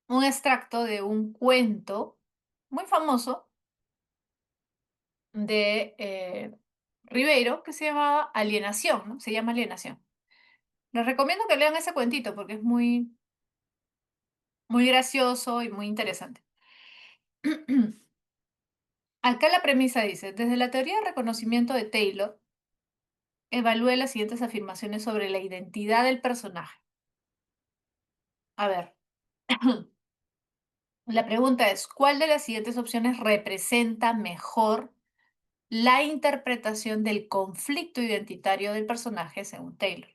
un extracto de un cuento muy famoso de Ribeiro que se llamaba Alienación, ¿no? Se llama Alienación. Les recomiendo que lean ese cuentito porque es muy, muy gracioso y muy interesante. Acá la premisa dice, desde la teoría de reconocimiento de Taylor, evalúe las siguientes afirmaciones sobre la identidad del personaje. A ver, la pregunta es, ¿cuál de las siguientes opciones representa mejor la interpretación del conflicto identitario del personaje según Taylor?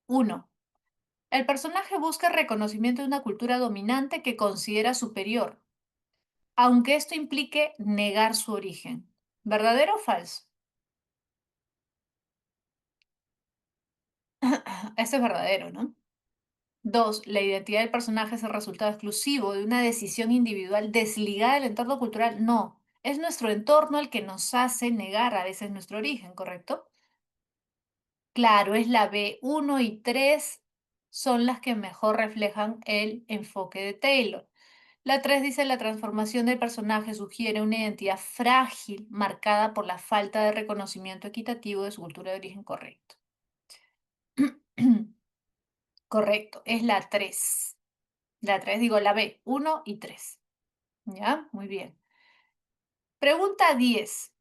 Uno, el personaje busca el reconocimiento de una cultura dominante que considera superior, aunque esto implique negar su origen. ¿Verdadero o falso? Esto es verdadero, ¿no? Dos, la identidad del personaje es el resultado exclusivo de una decisión individual desligada del entorno cultural. No, es nuestro entorno el que nos hace negar a veces nuestro origen, ¿correcto? Claro, es la B. Uno y 3 son las que mejor reflejan el enfoque de Taylor. La 3 dice la transformación del personaje sugiere una identidad frágil marcada por la falta de reconocimiento equitativo de su cultura de origen correcto. Correcto, es la 3. La 3 digo la B, uno y 3. ¿Ya? Muy bien. Pregunta 10.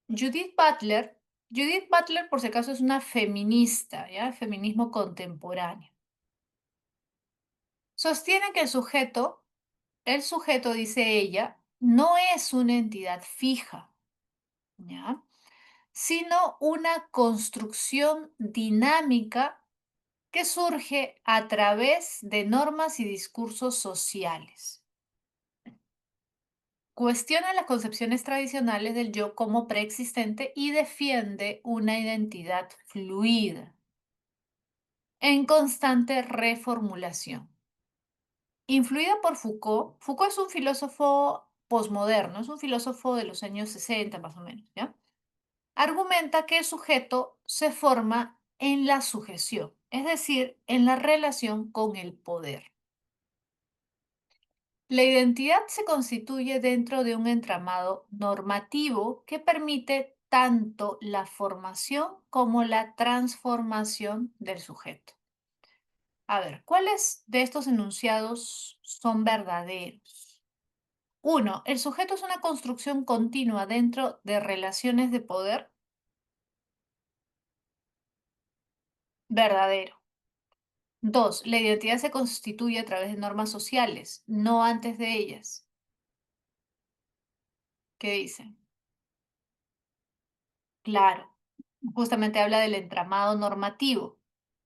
Judith Butler. Judith Butler, por si acaso, es una feminista, ¿ya? Feminismo contemporáneo. Sostiene que el sujeto, dice ella, no es una entidad fija, ¿ya? Sino una construcción dinámica que surge a través de normas y discursos sociales. Cuestiona las concepciones tradicionales del yo como preexistente y defiende una identidad fluida, en constante reformulación. Influida por Foucault, Foucault es un filósofo posmoderno, es un filósofo de los años 60 más o menos, ¿ya? argumenta que el sujeto se forma en la sujeción, es decir, en la relación con el poder. La identidad se constituye dentro de un entramado normativo que permite tanto la formación como la transformación del sujeto. A ver, ¿cuáles de estos enunciados son verdaderos? Uno, el sujeto es una construcción continua dentro de relaciones de poder. Verdadero. Dos, la identidad se constituye a través de normas sociales, no antes de ellas. ¿Qué dice? Claro, justamente habla del entramado normativo.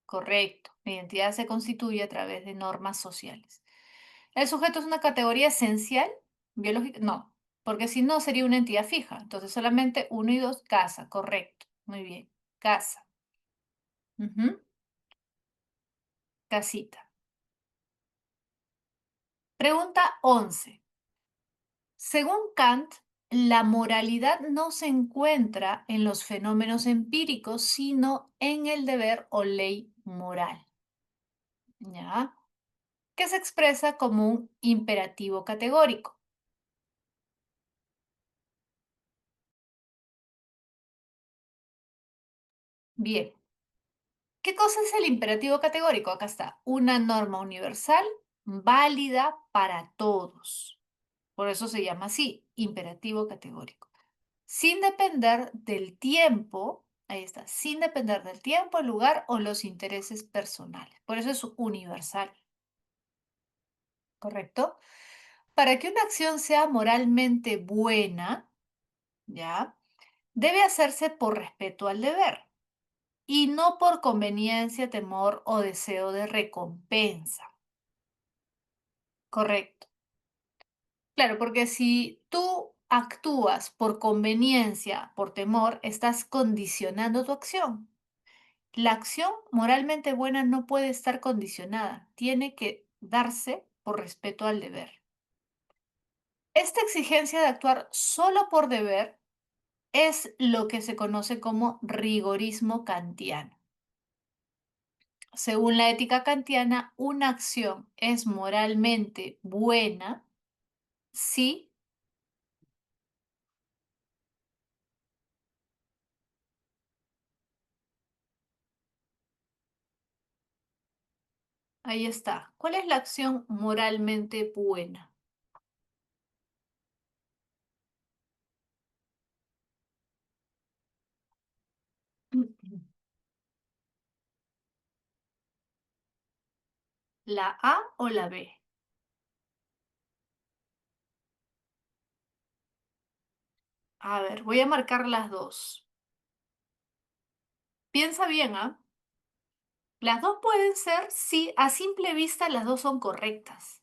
Correcto. La identidad se constituye a través de normas sociales. ¿El sujeto es una categoría esencial biológica? No, porque si no sería una entidad fija. Entonces solamente uno y dos, casa. Correcto. Muy bien. Casa. Ujú. Casita. Pregunta 11. Según Kant, la moralidad no se encuentra en los fenómenos empíricos, sino en el deber o ley moral, ¿ya? Que se expresa como un imperativo categórico. Bien, ¿qué cosa es el imperativo categórico? Acá está, una norma universal válida para todos. Por eso se llama así, imperativo categórico. Sin depender del tiempo, ahí está, sin depender del tiempo, el lugar o los intereses personales. Por eso es universal, ¿correcto? Para que una acción sea moralmente buena, ¿ya? Debe hacerse por respeto al deber y no por conveniencia, temor o deseo de recompensa. Correcto. Claro, porque si tú actúas por conveniencia, por temor, estás condicionando tu acción. La acción moralmente buena no puede estar condicionada, tiene que darse por respeto al deber. Esta exigencia de actuar solo por deber es lo que se conoce como rigorismo kantiano. Según la ética kantiana, una acción es moralmente buena si, ahí está, ¿cuál es la acción moralmente buena? ¿La A o la B? A ver, voy a marcar las dos. Piensa bien, ¿ah? Las dos pueden ser, sí, a simple vista las dos son correctas,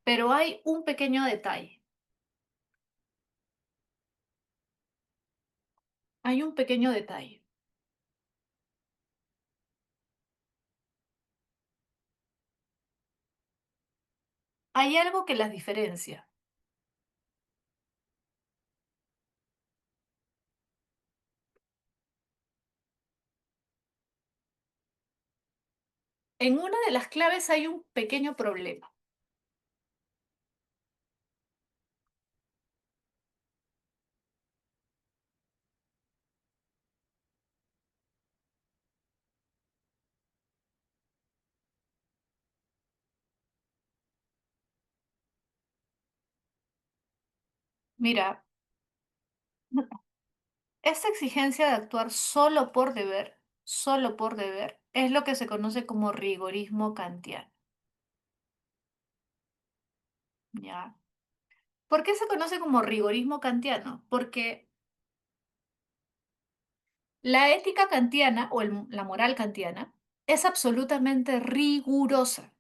pero hay un pequeño detalle. Hay un pequeño detalle. Hay algo que las diferencia. En una de las claves hay un pequeño problema. Mira, esta exigencia de actuar solo por deber, es lo que se conoce como rigorismo kantiano, ¿ya? ¿Por qué se conoce como rigorismo kantiano? Porque la ética kantiana o la moral kantiana es absolutamente rigurosa.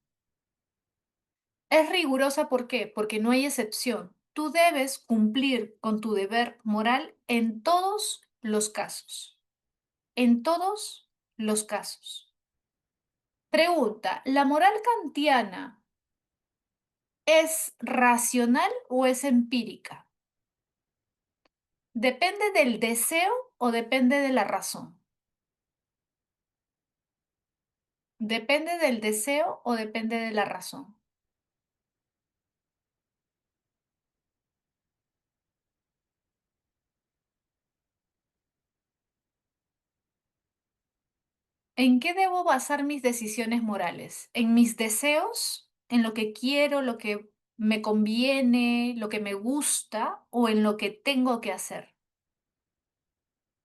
Es rigurosa, ¿por qué? Porque no hay excepción. Tú debes cumplir con tu deber moral en todos los casos. En todos los casos. Pregunta, ¿la moral kantiana es racional o es empírica? ¿Depende del deseo o depende de la razón? ¿Depende del deseo o depende de la razón? ¿En qué debo basar mis decisiones morales? ¿En mis deseos? ¿En lo que quiero, lo que me conviene, lo que me gusta o en lo que tengo que hacer?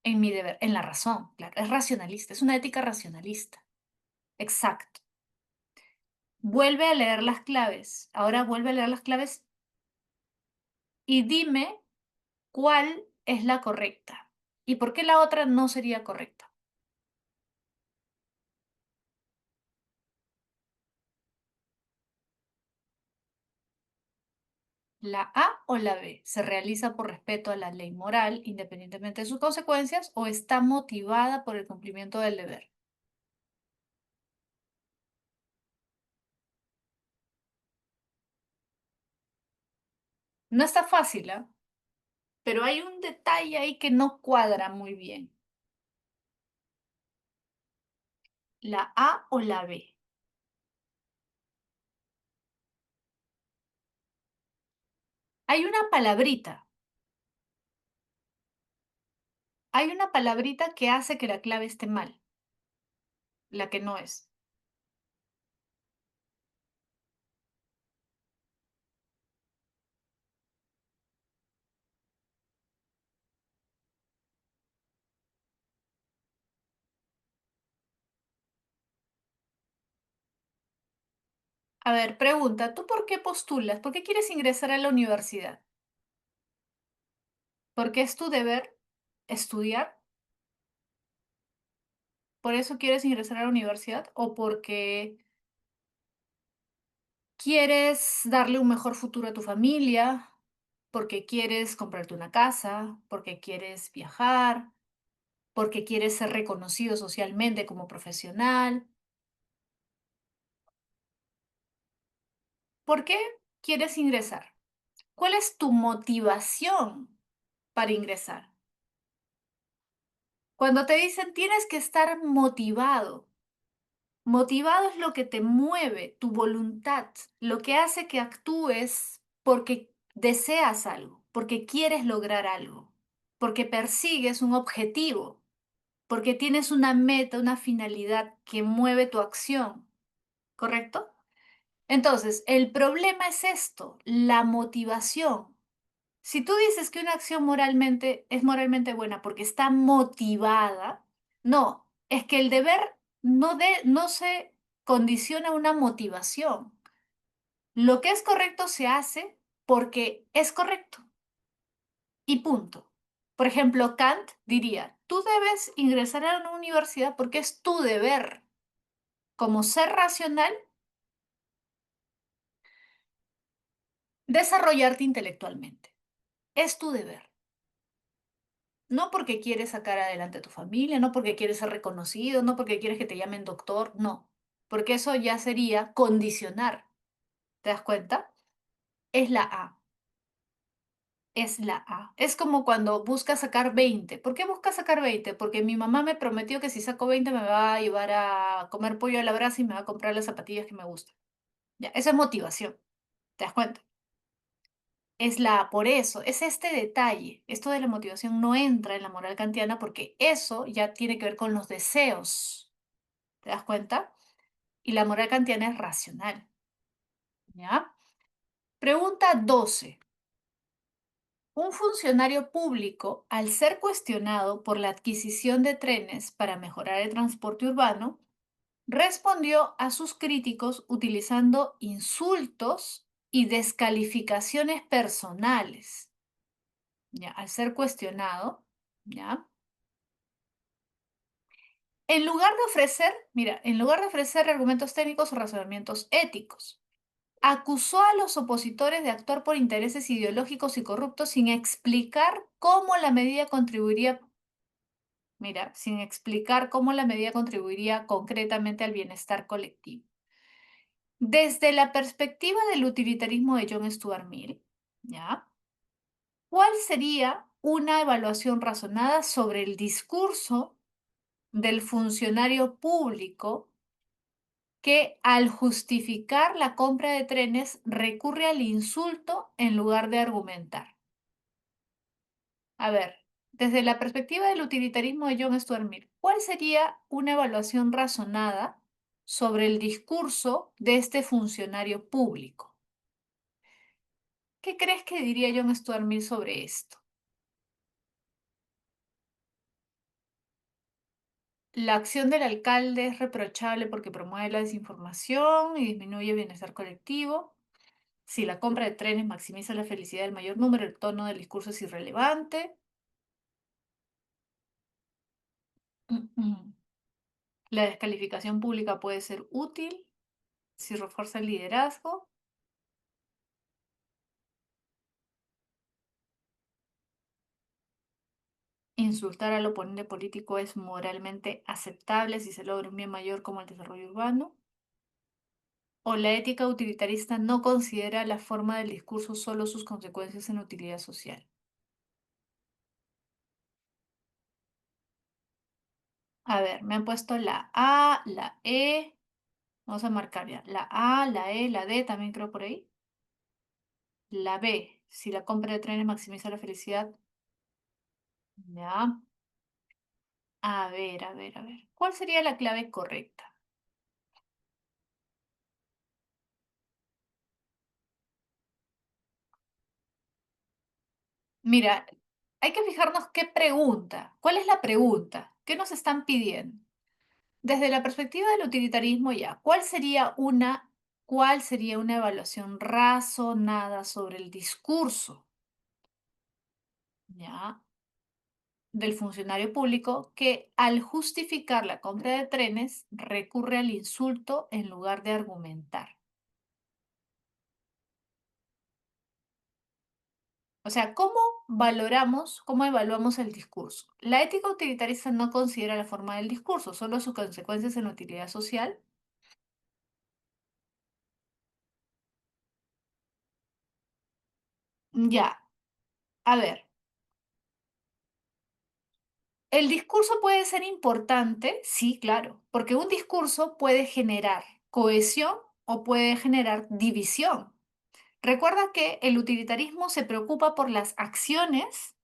En mi deber, en la razón, claro, es racionalista, es una ética racionalista. Exacto. Vuelve a leer las claves. Ahora vuelve a leer las claves y dime cuál es la correcta y por qué la otra no sería correcta. ¿La A o la B se realiza por respeto a la ley moral, independientemente de sus consecuencias, o está motivada por el cumplimiento del deber? No está fácil, ¿ah? Pero hay un detalle ahí que no cuadra muy bien. ¿La A o la B? Hay hay una palabrita que hace que la clave esté mal, la que no es. A ver, pregunta, ¿tú por qué postulas? ¿Por qué quieres ingresar a la universidad? ¿Porque es tu deber estudiar? ¿Por eso quieres ingresar a la universidad? ¿O porque quieres darle un mejor futuro a tu familia? ¿Porque quieres comprarte una casa? ¿Porque quieres viajar? ¿Porque quieres ser reconocido socialmente como profesional? ¿Por qué quieres ingresar? ¿Cuál es tu motivación para ingresar? Cuando te dicen tienes que estar motivado, motivado es lo que te mueve, tu voluntad, lo que hace que actúes porque deseas algo, porque quieres lograr algo, porque persigues un objetivo, porque tienes una meta, una finalidad que mueve tu acción, ¿correcto? Entonces, el problema es esto, la motivación. Si tú dices que una acción moralmente es moralmente buena porque está motivada, no, es que el deber no se condiciona a una motivación. Lo que es correcto se hace porque es correcto y punto. Por ejemplo, Kant diría, tú debes ingresar a una universidad porque es tu deber como ser racional desarrollarte intelectualmente. Es tu deber. No porque quieres sacar adelante a tu familia, no porque quieres ser reconocido, no porque quieres que te llamen doctor, no. Porque eso ya sería condicionar. ¿Te das cuenta? Es la A. Es la A. Es como cuando buscas sacar 20. ¿Por qué buscas sacar 20? Porque mi mamá me prometió que si saco 20 me va a llevar a comer pollo a la brasa y me va a comprar las zapatillas que me gustan. Ya, eso es motivación. ¿Te das cuenta? Es la por eso, es este detalle. Esto de la motivación no entra en la moral kantiana porque eso ya tiene que ver con los deseos. ¿Te das cuenta? Y la moral kantiana es racional, ¿ya? Pregunta 12. Un funcionario público, al ser cuestionado por la adquisición de trenes para mejorar el transporte urbano, respondió a sus críticos utilizando insultos y descalificaciones personales. ¿Ya? Al ser cuestionado, ¿ya? En lugar de ofrecer, mira, en lugar de ofrecer argumentos técnicos o razonamientos éticos, acusó a los opositores de actuar por intereses ideológicos y corruptos sin explicar cómo la medida contribuiría, mira, sin explicar cómo la medida contribuiría concretamente al bienestar colectivo. Desde la perspectiva del utilitarismo de John Stuart Mill, ¿ya? ¿Cuál sería una evaluación razonada sobre el discurso del funcionario público que al justificar la compra de trenes recurre al insulto en lugar de argumentar. A ver, desde la perspectiva del utilitarismo de John Stuart Mill, ¿cuál sería una evaluación razonada sobre el discurso de este funcionario público? ¿Qué crees que diría John Stuart Mill sobre esto? La acción del alcalde es reprochable porque promueve la desinformación y disminuye el bienestar colectivo. Si la compra de trenes maximiza la felicidad del mayor número, el tono del discurso es irrelevante. La descalificación pública puede ser útil si refuerza el liderazgo. Insultar al oponente político es moralmente aceptable si se logra un bien mayor como el desarrollo urbano. O la ética utilitarista no considera la forma del discurso solo sus consecuencias en utilidad social. A ver, me han puesto la A, la E. Vamos a marcar ya. La A, la E, la D, también creo por ahí. La B, si la compra de trenes maximiza la felicidad. Ya. A ver, a ver, a ver. ¿Cuál sería la clave correcta? Mira, hay que fijarnos qué pregunta. ¿Cuál es la pregunta? ¿Qué nos están pidiendo? Desde la perspectiva del utilitarismo ya, ¿cuál sería una evaluación razonada sobre el discurso, ya, del funcionario público que al justificar la compra de trenes recurre al insulto en lugar de argumentar? O sea, cómo evaluamos el discurso? La ética utilitarista no considera la forma del discurso, solo sus consecuencias en utilidad social. Ya, a ver, el discurso puede ser importante, sí, claro, porque un discurso puede generar cohesión o puede generar división. Recuerda que el utilitarismo se preocupa por las acciones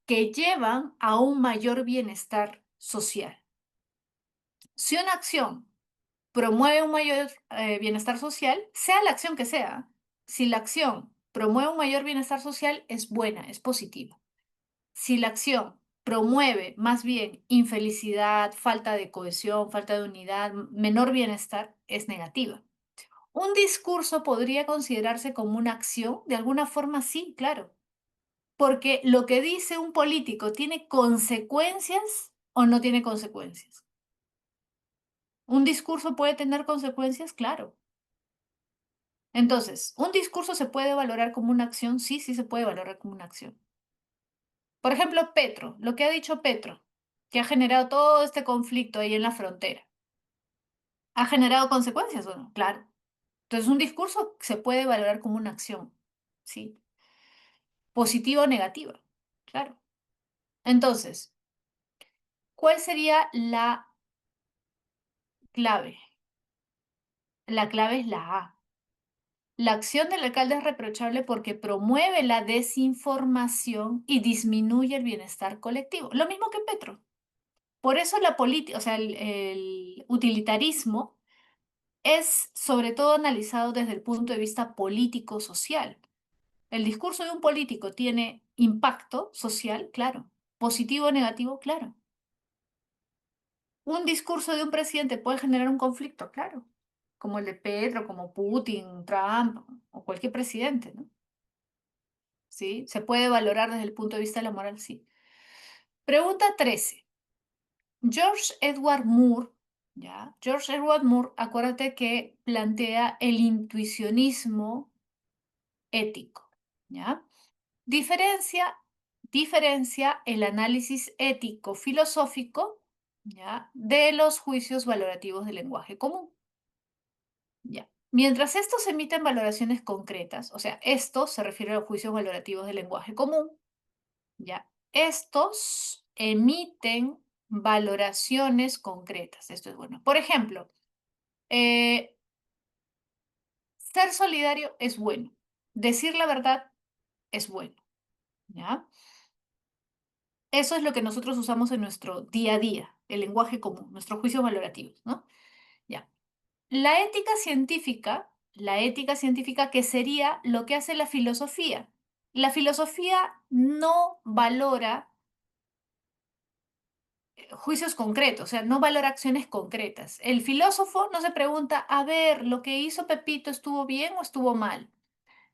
que llevan a un mayor bienestar social. Si una acción promueve un mayor bienestar social, sea la acción que sea, si la acción promueve un mayor bienestar social, es buena, es positiva. Si la acción promueve más bien infelicidad, falta de cohesión, falta de unidad, menor bienestar, es negativa. ¿Un discurso podría considerarse como una acción? De alguna forma sí, claro, porque lo que dice un político tiene consecuencias o no tiene consecuencias. ¿Un discurso puede tener consecuencias? Claro. Entonces, ¿un discurso se puede valorar como una acción? Sí, sí se puede valorar como una acción. Por ejemplo, Petro, lo que ha dicho Petro, que ha generado todo este conflicto ahí en la frontera, ¿ha generado consecuencias o no? Claro. Entonces, un discurso se puede valorar como una acción, ¿sí? Positiva o negativa, claro. Entonces, ¿cuál sería la clave? La clave es la A. La acción del alcalde es reprochable porque promueve la desinformación y disminuye el bienestar colectivo. Lo mismo que Petro. Por eso la política, o sea, el utilitarismo es sobre todo analizado desde el punto de vista político-social. El discurso de un político tiene impacto social, claro. Positivo o negativo, claro. Un discurso de un presidente puede generar un conflicto, claro. Como el de Petro, como Putin, Trump o cualquier presidente, ¿no? ¿Sí? Se puede valorar desde el punto de vista de la moral, sí. Pregunta 13. George Edward Moore, ¿ya? George Edward Moore, acuérdate que plantea el intuicionismo ético, ¿ya? Diferencia, diferencia el análisis ético filosófico, ¿ya? De los juicios valorativos del lenguaje común, ¿ya? Mientras estos emiten valoraciones concretas, o sea, esto se refiere a los juicios valorativos del lenguaje común, ¿ya? Estos emiten valoraciones concretas. Esto es bueno. Por ejemplo, eh, ser solidario es bueno. Decir la verdad es bueno, ¿ya? Eso es lo que nosotros usamos en nuestro día a día, el lenguaje común, nuestros juicios valorativos, ¿no? Ya. La ética científica que sería lo que hace la filosofía. La filosofía no valora juicios concretos, o sea, no valora acciones concretas. El filósofo no se pregunta, a ver, ¿lo que hizo Pepito estuvo bien o estuvo mal?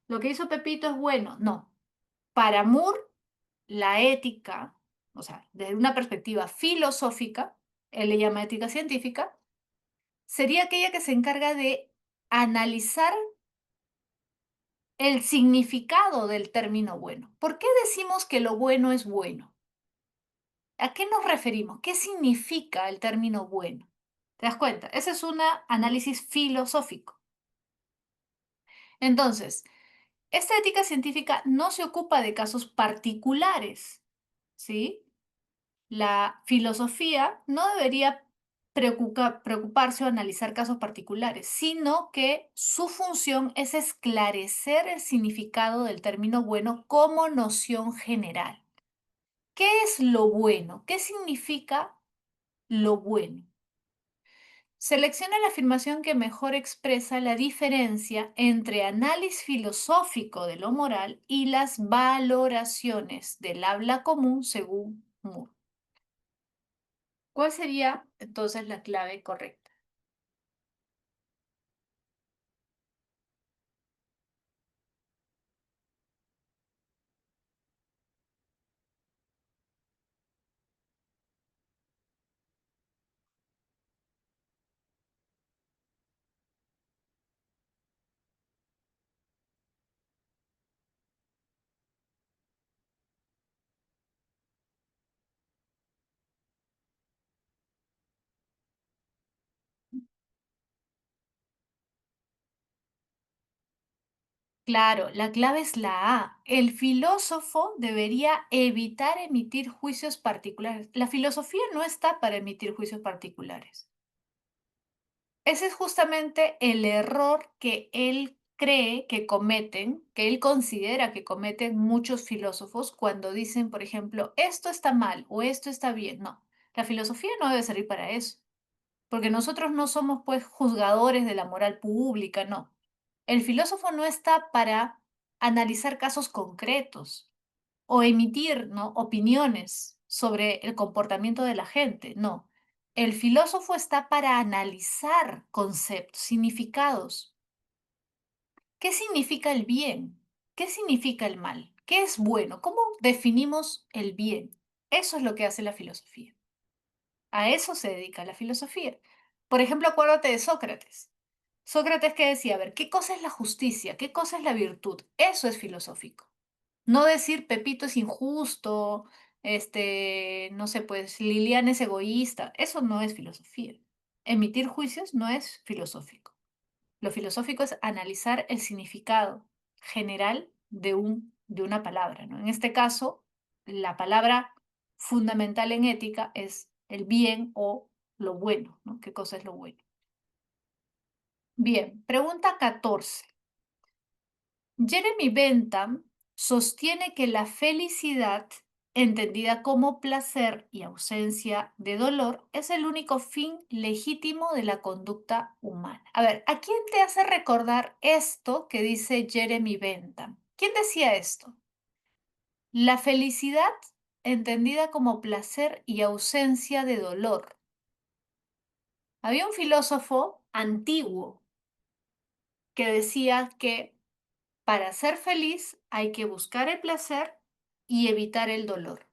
¿Lo que hizo Pepito es bueno? No. Para Moore, la ética, o sea, desde una perspectiva filosófica, él le llama ética científica, sería aquella que se encarga de analizar el significado del término bueno. ¿Por qué decimos que lo bueno es bueno? ¿A qué nos referimos? ¿Qué significa el término bueno? ¿Te das cuenta? Ese es un análisis filosófico. Entonces, esta ética científica no se ocupa de casos particulares, ¿sí? La filosofía no debería preocuparse o analizar casos particulares, sino que su función es esclarecer el significado del término bueno como noción general. ¿Qué es lo bueno? ¿Qué significa lo bueno? Selecciona la afirmación que mejor expresa la diferencia entre análisis filosófico de lo moral y las valoraciones del habla común según Moore. ¿Cuál sería entonces la clave correcta? Claro, la clave es la A. El filósofo debería evitar emitir juicios particulares. La filosofía no está para emitir juicios particulares. Ese es justamente el error que él cree que cometen, que él considera que cometen muchos filósofos cuando dicen, por ejemplo, esto está mal o esto está bien. No, la filosofía no debe servir para eso, porque nosotros no somos pues juzgadores de la moral pública, no. El filósofo no está para analizar casos concretos o emitir, ¿no?, opiniones sobre el comportamiento de la gente, no. El filósofo está para analizar conceptos, significados. ¿Qué significa el bien? ¿Qué significa el mal? ¿Qué es bueno? ¿Cómo definimos el bien? Eso es lo que hace la filosofía. A eso se dedica la filosofía. Por ejemplo, acuérdate de Sócrates. Sócrates que decía, a ver, ¿qué cosa es la justicia? ¿Qué cosa es la virtud? Eso es filosófico. No decir Pepito es injusto, no sé, pues Liliana es egoísta. Eso no es filosofía. Emitir juicios no es filosófico. Lo filosófico es analizar el significado general de una palabra, ¿no? En este caso, la palabra fundamental en ética es el bien o lo bueno, ¿no? ¿Qué cosa es lo bueno? Bien, pregunta 14. Jeremy Bentham sostiene que la felicidad, entendida como placer y ausencia de dolor, es el único fin legítimo de la conducta humana. A ver, ¿a quién te hace recordar esto que dice Jeremy Bentham? ¿Quién decía esto? La felicidad, entendida como placer y ausencia de dolor. Había un filósofo antiguo que decía que para ser feliz hay que buscar el placer y evitar el dolor.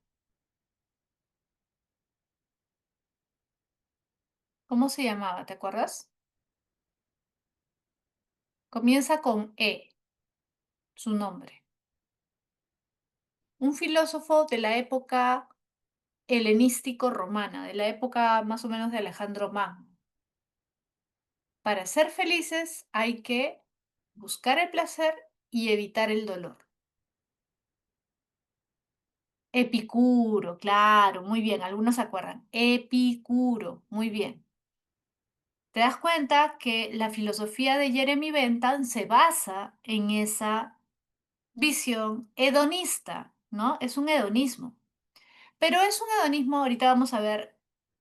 ¿Cómo se llamaba? ¿Te acuerdas? Comienza con E, su nombre. Un filósofo de la época helenístico romana, de la época más o menos de Alejandro Magno. Para ser felices hay que buscar el placer y evitar el dolor. Epicuro, claro, muy bien, algunos se acuerdan. Epicuro, muy bien. Te das cuenta que la filosofía de Jeremy Bentham se basa en esa visión hedonista, ¿no? Es un hedonismo. Pero es un hedonismo, ahorita vamos a ver,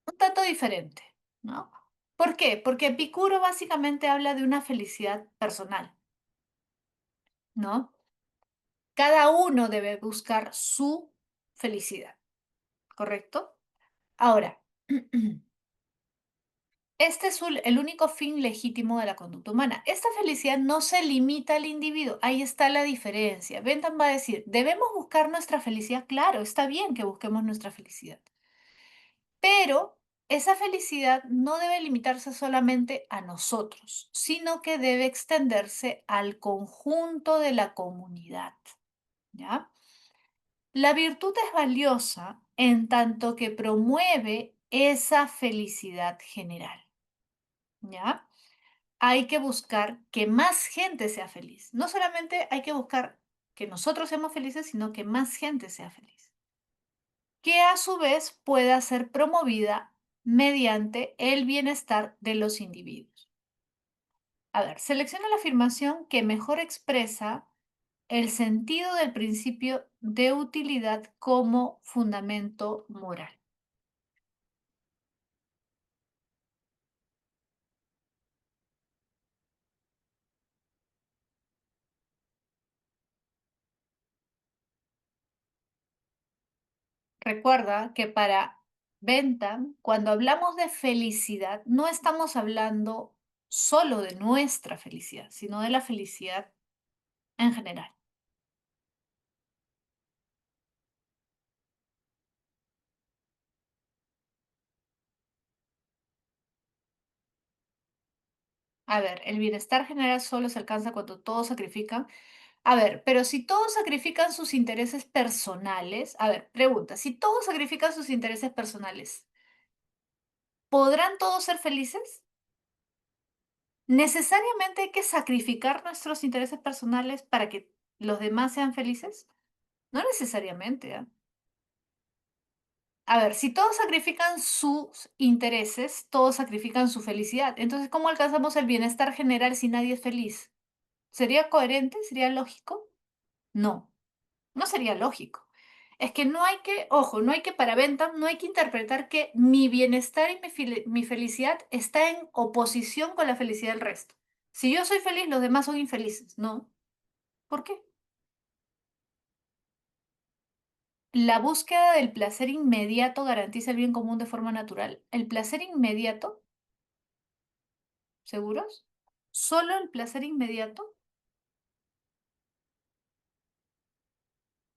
un tanto diferente, ¿no? ¿Por qué? Porque Epicuro básicamente habla de una felicidad personal, ¿no? Cada uno debe buscar su felicidad, ¿correcto? Ahora, este es el único fin legítimo de la conducta humana. Esta felicidad no se limita al individuo. Ahí está la diferencia. Bentham va a decir, ¿debemos buscar nuestra felicidad? Claro, está bien que busquemos nuestra felicidad. Pero esa felicidad no debe limitarse solamente a nosotros, sino que debe extenderse al conjunto de la comunidad, ¿ya? La virtud es valiosa en tanto que promueve esa felicidad general, ¿ya? Hay que buscar que más gente sea feliz. No solamente hay que buscar que nosotros seamos felices, sino que más gente sea feliz, que a su vez pueda ser promovida mediante el bienestar de los individuos. A ver, selecciona la afirmación que mejor expresa el sentido del principio de utilidad como fundamento moral. Recuerda que para Bentham, cuando hablamos de felicidad, no estamos hablando solo de nuestra felicidad, sino de la felicidad en general. A ver, el bienestar general solo se alcanza cuando todos sacrifican. A ver, pero si todos sacrifican sus intereses personales, a ver, pregunta, si todos sacrifican sus intereses personales, ¿podrán todos ser felices? ¿Necesariamente hay que sacrificar nuestros intereses personales para que los demás sean felices? No necesariamente, ¿ah? A ver, si todos sacrifican sus intereses, todos sacrifican su felicidad. Entonces, ¿cómo alcanzamos el bienestar general si nadie es feliz? ¿Sería coherente? ¿Sería lógico? No. No sería lógico. Es que no hay que, ojo, no hay que para Bentham, no hay que interpretar que mi bienestar y mi felicidad está en oposición con la felicidad del resto. Si yo soy feliz, los demás son infelices. No. ¿Por qué? La búsqueda del placer inmediato garantiza el bien común de forma natural. ¿El placer inmediato? ¿Seguros? ¿Solo el placer inmediato?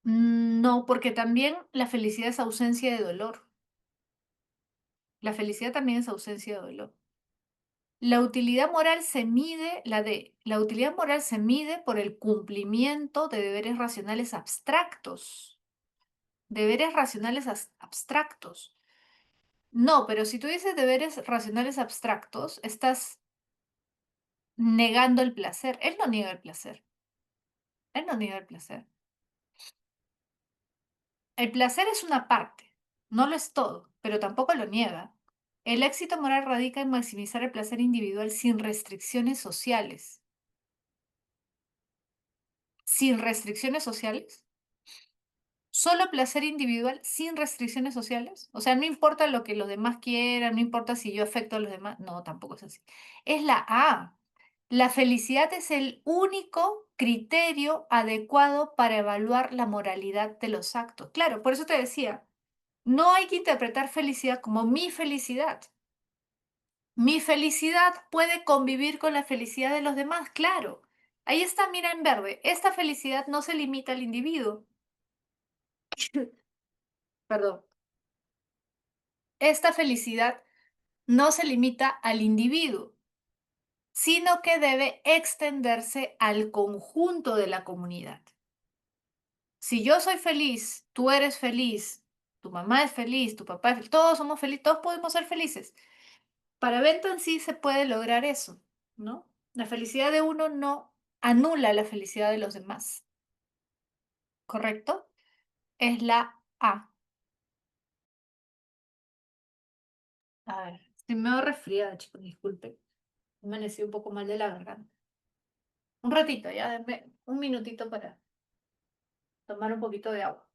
No, porque también la felicidad es ausencia de dolor. La felicidad también es ausencia de dolor. La utilidad moral se mide, la utilidad moral se mide por el cumplimiento de deberes racionales abstractos. Deberes racionales abstractos. No, pero si tú dices deberes racionales abstractos, estás negando el placer. Él no niega el placer. Él no niega el placer. El placer es una parte, no lo es todo, pero tampoco lo niega. El éxito moral radica en maximizar el placer individual sin restricciones sociales. ¿Sin restricciones sociales? Solo placer individual sin restricciones sociales. O sea, no importa lo que los demás quieran, no importa si yo afecto a los demás. No, tampoco es así. Es la A. La felicidad es el único criterio adecuado para evaluar la moralidad de los actos. Claro, por eso te decía, no hay que interpretar felicidad como mi felicidad. Mi felicidad puede convivir con la felicidad de los demás, claro. Ahí está, mira en verde. Esta felicidad no se limita al individuo. Perdón. Esta felicidad no se limita al individuo, sino que debe extenderse al conjunto de la comunidad. Si yo soy feliz, tú eres feliz, tu mamá es feliz, tu papá es feliz, todos somos felices, todos podemos ser felices. Para Benton sí se puede lograr eso, ¿no? La felicidad de uno no anula la felicidad de los demás, ¿correcto? Es la A. A ver, estoy medio resfriada, chicos, disculpe. Amanecí un poco mal de la garganta. Un ratito, ya, denme un minutito para tomar un poquito de agua.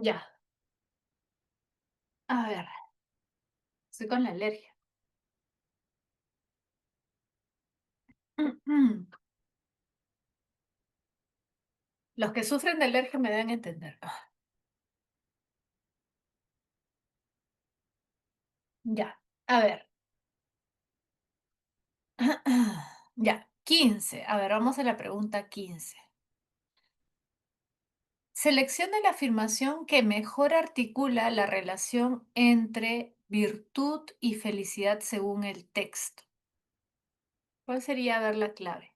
Ya, a ver, estoy con la alergia. Los que sufren de alergia me deben entender. Ya, a ver. Ya, 15. A ver, vamos a la pregunta 15. Seleccione la afirmación que mejor articula la relación entre virtud y felicidad según el texto. ¿Cuál sería, a ver, la clave?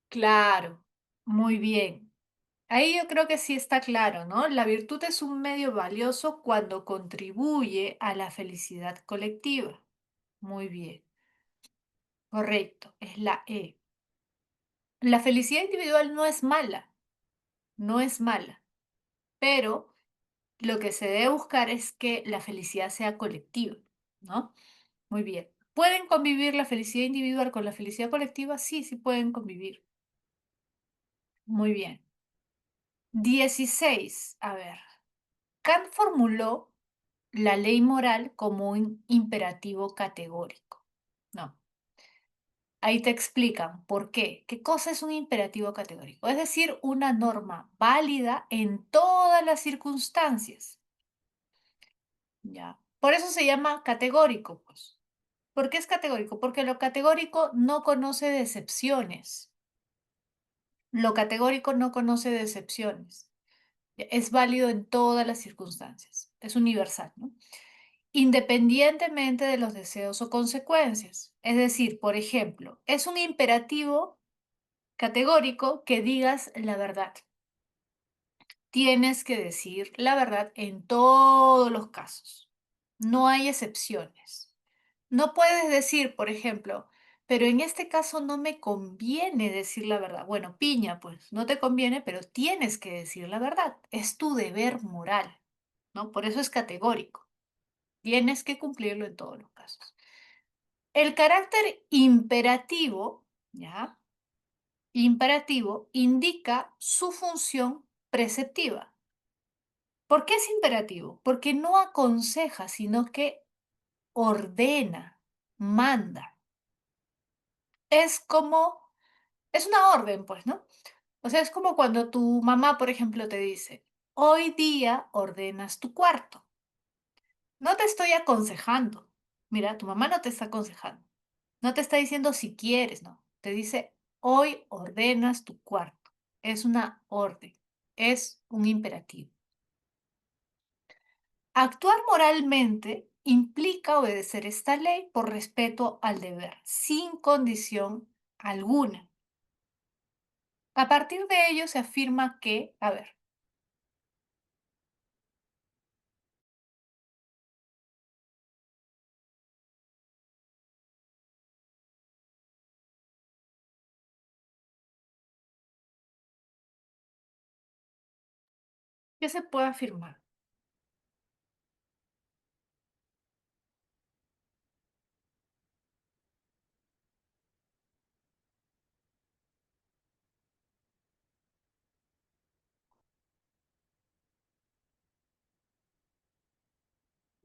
Claro, muy bien. Ahí yo creo que sí está claro, ¿no? La virtud es un medio valioso cuando contribuye a la felicidad colectiva. Muy bien, correcto, es la E. La felicidad individual no es mala, no es mala, pero lo que se debe buscar es que la felicidad sea colectiva, ¿no? Muy bien. ¿Pueden convivir la felicidad individual con la felicidad colectiva? Sí, sí pueden convivir. Muy bien. 16. A ver. Kant formuló la ley moral como un imperativo categórico. No. Ahí te explican por qué. ¿Qué cosa es un imperativo categórico? Es decir, una norma válida en todas las circunstancias. ¿Ya? Por eso se llama categórico, pues. ¿Por qué es categórico? Porque lo categórico no conoce de excepciones. Lo categórico no conoce de excepciones. Es válido en todas las circunstancias. Es universal, ¿no? Independientemente de los deseos o consecuencias. Es decir, por ejemplo, es un imperativo categórico que digas la verdad. Tienes que decir la verdad en todos los casos. No hay excepciones. No puedes decir, por ejemplo, pero en este caso no me conviene decir la verdad. Bueno, piña, pues no te conviene, pero tienes que decir la verdad. Es tu deber moral, ¿no? Por eso es categórico. Tienes que cumplirlo en todos los casos. El carácter imperativo, ¿ya? Imperativo indica su función preceptiva. ¿Por qué es imperativo? Porque no aconseja, sino que ordena, manda. Es como, es una orden, pues, ¿no? O sea, es como cuando tu mamá, por ejemplo, te dice, hoy día ordenas tu cuarto. No te estoy aconsejando. Mira, tu mamá no te está aconsejando. No te está diciendo si quieres, no. Te dice, hoy ordenas tu cuarto. Es una orden, es un imperativo. Actuar moralmente implica obedecer esta ley por respeto al deber, sin condición alguna. A partir de ello se afirma que, a ver, ¿qué se puede afirmar?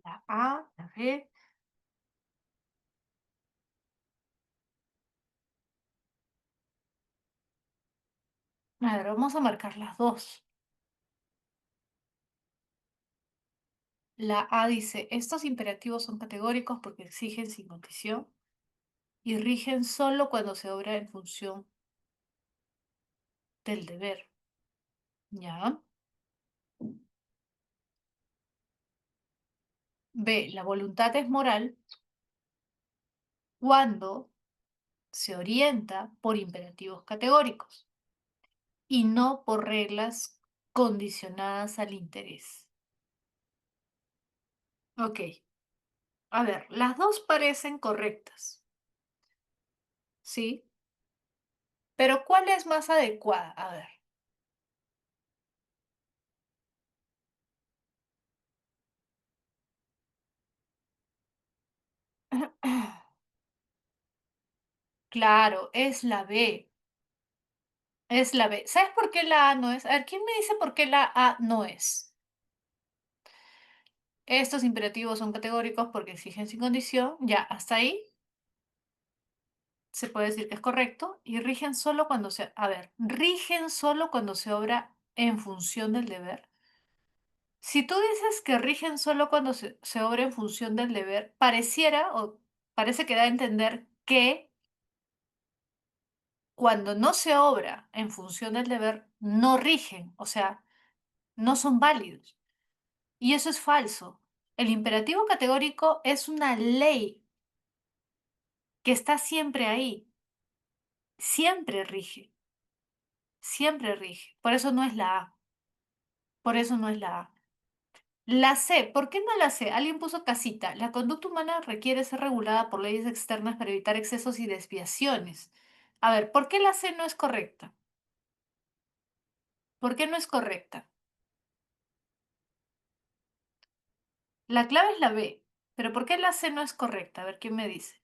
La A, la B. A ver, vamos a marcar las dos. La A dice, estos imperativos son categóricos porque exigen sin condición y rigen solo cuando se obra en función del deber. ¿Ya? B, la voluntad es moral cuando se orienta por imperativos categóricos y no por reglas condicionadas al interés. Ok, a ver, las dos parecen correctas, ¿sí? Pero ¿cuál es más adecuada? A ver. Claro, es la B. Es la B. ¿Sabes por qué la A no es? A ver, ¿quién me dice por qué la A no es? Estos imperativos son categóricos porque exigen sin condición. Ya, hasta ahí se puede decir que es correcto. Y rigen solo cuando se... A ver, rigen solo cuando se obra en función del deber. Si tú dices que rigen solo cuando se obra en función del deber, pareciera o parece que da a entender que cuando no se obra en función del deber, no rigen, o sea, no son válidos. Y eso es falso. El imperativo categórico es una ley que está siempre ahí, siempre rige, siempre rige. Por eso no es la A, por eso no es la A. La C, ¿por qué no la C? Alguien puso casita. La conducta humana requiere ser regulada por leyes externas para evitar excesos y desviaciones. A ver, ¿por qué la C no es correcta? ¿Por qué no es correcta? La clave es la B, pero ¿por qué la C no es correcta? A ver, ¿quién me dice?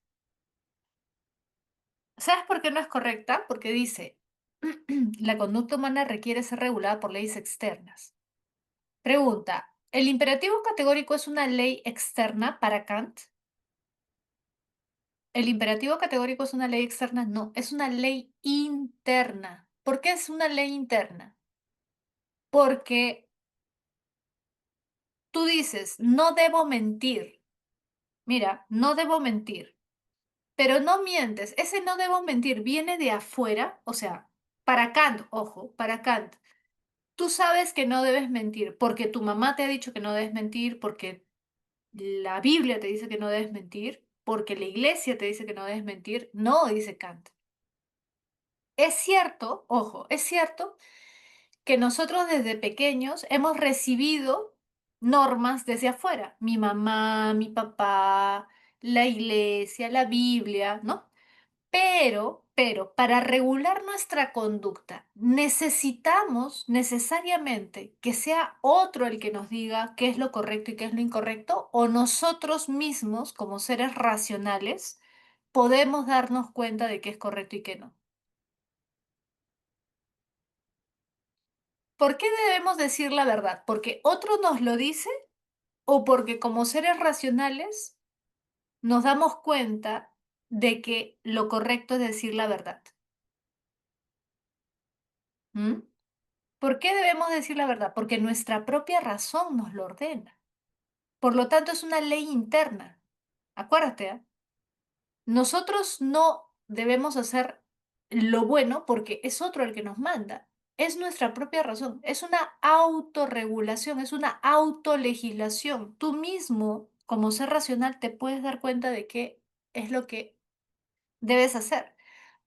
¿Sabes por qué no es correcta? Porque dice, la conducta humana requiere ser regulada por leyes externas. Pregunta, ¿el imperativo categórico es una ley externa para Kant? ¿El imperativo categórico es una ley externa? No, es una ley interna. ¿Por qué es una ley interna? Porque tú dices, no debo mentir. Mira, no debo mentir. Pero no mientes. Ese no debo mentir viene de afuera. O sea, para Kant, ojo, para Kant. Tú sabes que no debes mentir porque tu mamá te ha dicho que no debes mentir, porque la Biblia te dice que no debes mentir, porque la iglesia te dice que no debes mentir. No, dice Kant. Es cierto, ojo, es cierto que nosotros desde pequeños hemos recibido normas desde afuera. Mi mamá, mi papá, la iglesia, la Biblia, ¿no? Pero, para regular nuestra conducta, necesitamos necesariamente que sea otro el que nos diga qué es lo correcto y qué es lo incorrecto, o nosotros mismos, como seres racionales, podemos darnos cuenta de qué es correcto y qué no. ¿Por qué debemos decir la verdad? ¿Porque otro nos lo dice o porque como seres racionales nos damos cuenta de que lo correcto es decir la verdad? ¿Mm? ¿Por qué debemos decir la verdad? Porque nuestra propia razón nos lo ordena. Por lo tanto, es una ley interna. Acuérdate, ¿ah? Nosotros no debemos hacer lo bueno porque es otro el que nos manda. Es nuestra propia razón. Es una autorregulación, es una autolegislación. Tú mismo, como ser racional, te puedes dar cuenta de qué es lo que debes hacer.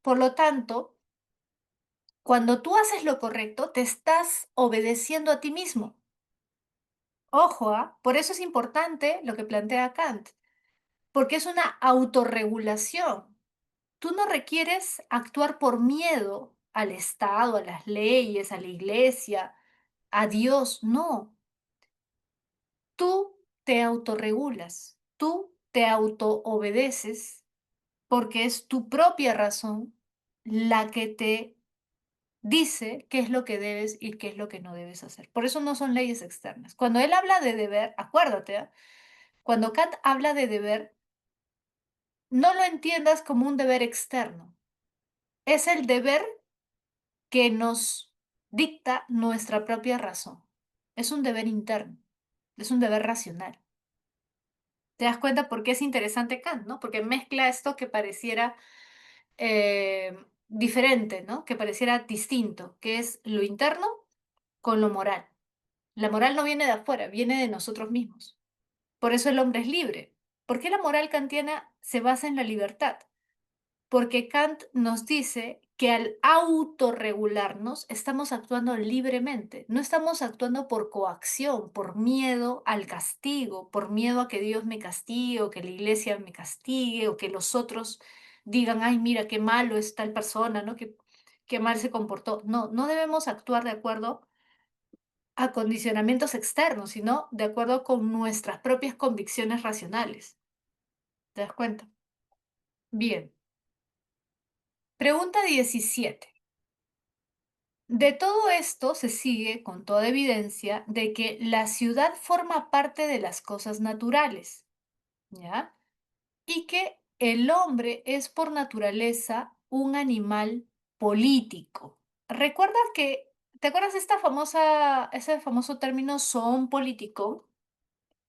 Por lo tanto, cuando tú haces lo correcto, te estás obedeciendo a ti mismo. Ojo, ¿ah? Por eso es importante lo que plantea Kant, porque es una autorregulación. Tú no requieres actuar por miedo al Estado, a las leyes, a la iglesia, a Dios, no. Tú te autorregulas, tú te autoobedeces porque es tu propia razón la que te dice qué es lo que debes y qué es lo que no debes hacer. Por eso no son leyes externas. Cuando él habla de deber, acuérdate, ¿ah? Cuando Kant habla de deber, no lo entiendas como un deber externo. Es el deber que nos dicta nuestra propia razón. Es un deber interno, es un deber racional. ¿Te das cuenta por qué es interesante Kant, no? Porque mezcla esto que pareciera diferente, ¿no? Que pareciera distinto, que es lo interno con lo moral. La moral no viene de afuera, viene de nosotros mismos. Por eso el hombre es libre. ¿Por qué la moral kantiana se basa en la libertad? Porque Kant nos dice que al autorregularnos estamos actuando libremente, no estamos actuando por coacción, por miedo al castigo, por miedo a que Dios me castigue o que la iglesia me castigue o que los otros digan, ay, mira, qué malo es tal persona, ¿no? Qué mal se comportó. No, no debemos actuar de acuerdo a condicionamientos externos, sino de acuerdo con nuestras propias convicciones racionales. ¿Te das cuenta? Bien. Pregunta 17. De todo esto se sigue con toda evidencia de que la ciudad forma parte de las cosas naturales, ¿ya? Y que el hombre es por naturaleza un animal político. ¿Recuerdas que, te acuerdas de ese famoso término zoon político?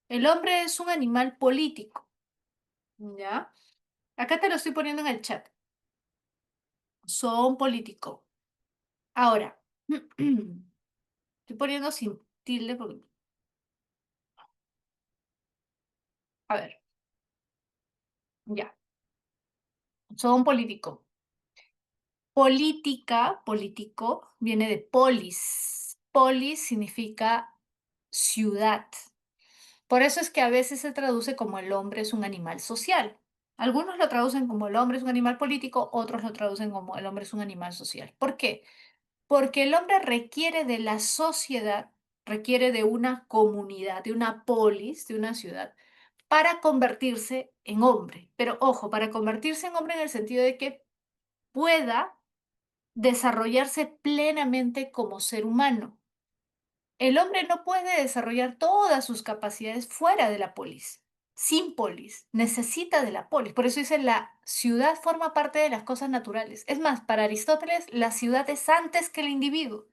El hombre es un animal político, ¿ya? Acá te lo estoy poniendo en el chat. Zoon político. Ahora, estoy poniendo sin tilde porque, a ver. Ya, son político. Política, político, viene de polis. Polis significa ciudad. Por eso es que a veces se traduce como el hombre es un animal social. Algunos lo traducen como el hombre es un animal político, otros lo traducen como el hombre es un animal social. ¿Por qué? Porque el hombre requiere de la sociedad, requiere de una comunidad, de una polis, de una ciudad, para convertirse en hombre. Pero ojo, para convertirse en hombre en el sentido de que pueda desarrollarse plenamente como ser humano. El hombre no puede desarrollar todas sus capacidades fuera de la polis, sin polis, necesita de la polis. Por eso dice, la ciudad forma parte de las cosas naturales. Es más, para Aristóteles, la ciudad es antes que el individuo.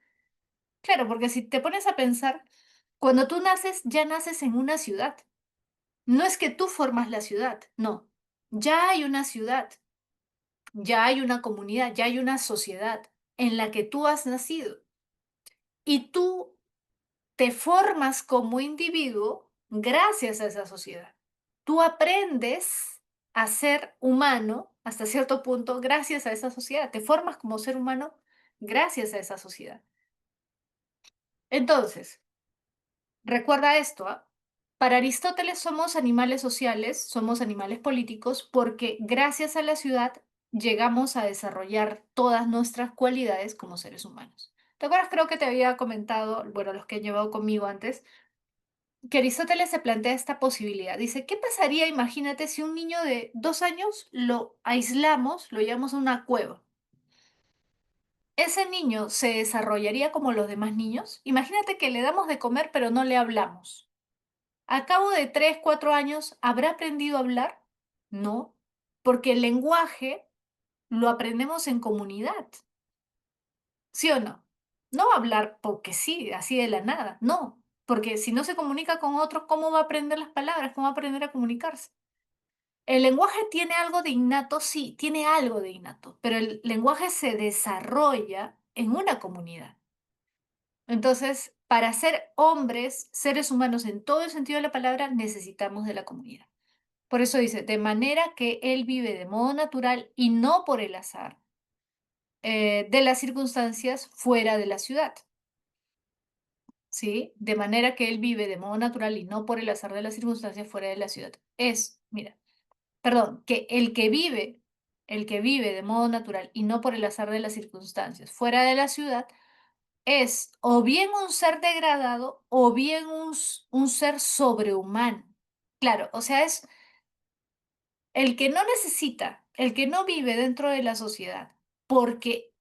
Claro, porque si te pones a pensar, cuando tú naces, ya naces en una ciudad. No es que tú formas la ciudad, no. Ya hay una ciudad, ya hay una comunidad, ya hay una sociedad en la que tú has nacido. Y tú te formas como individuo gracias a esa sociedad. Tú aprendes a ser humano hasta cierto punto gracias a esa sociedad. Te formas como ser humano gracias a esa sociedad. Entonces, recuerda esto, ¿ah? Para Aristóteles somos animales sociales, somos animales políticos, porque gracias a la ciudad llegamos a desarrollar todas nuestras cualidades como seres humanos. ¿Te acuerdas? Creo que te había comentado, bueno, los que he llevado conmigo antes, que Aristóteles se plantea esta posibilidad. Dice, ¿qué pasaría, imagínate, si un niño de 2 años lo aislamos, lo llevamos a una cueva? ¿Ese niño se desarrollaría como los demás niños? Imagínate que le damos de comer, pero no le hablamos. ¿A cabo de 3, 4 años habrá aprendido a hablar? No, porque el lenguaje lo aprendemos en comunidad, ¿sí o no? No hablar porque sí, así de la nada, no, porque si no se comunica con otros, ¿cómo va a aprender las palabras? ¿Cómo va a aprender a comunicarse? El lenguaje tiene algo de innato, sí, tiene algo de innato, pero el lenguaje se desarrolla en una comunidad. Entonces, para ser hombres, seres humanos en todo el sentido de la palabra, necesitamos de la comunidad. Por eso dice, de manera que él vive de modo natural y no por el azar de las circunstancias fuera de la ciudad, ¿sí? De manera que él vive de modo natural y no por el azar de las circunstancias fuera de la ciudad. Es, mira, perdón, que el que vive de modo natural y no por el azar de las circunstancias fuera de la ciudad, es o bien un ser degradado o bien un ser sobrehumano. Claro, o sea, es el que no necesita, el que no vive dentro de la sociedad, porque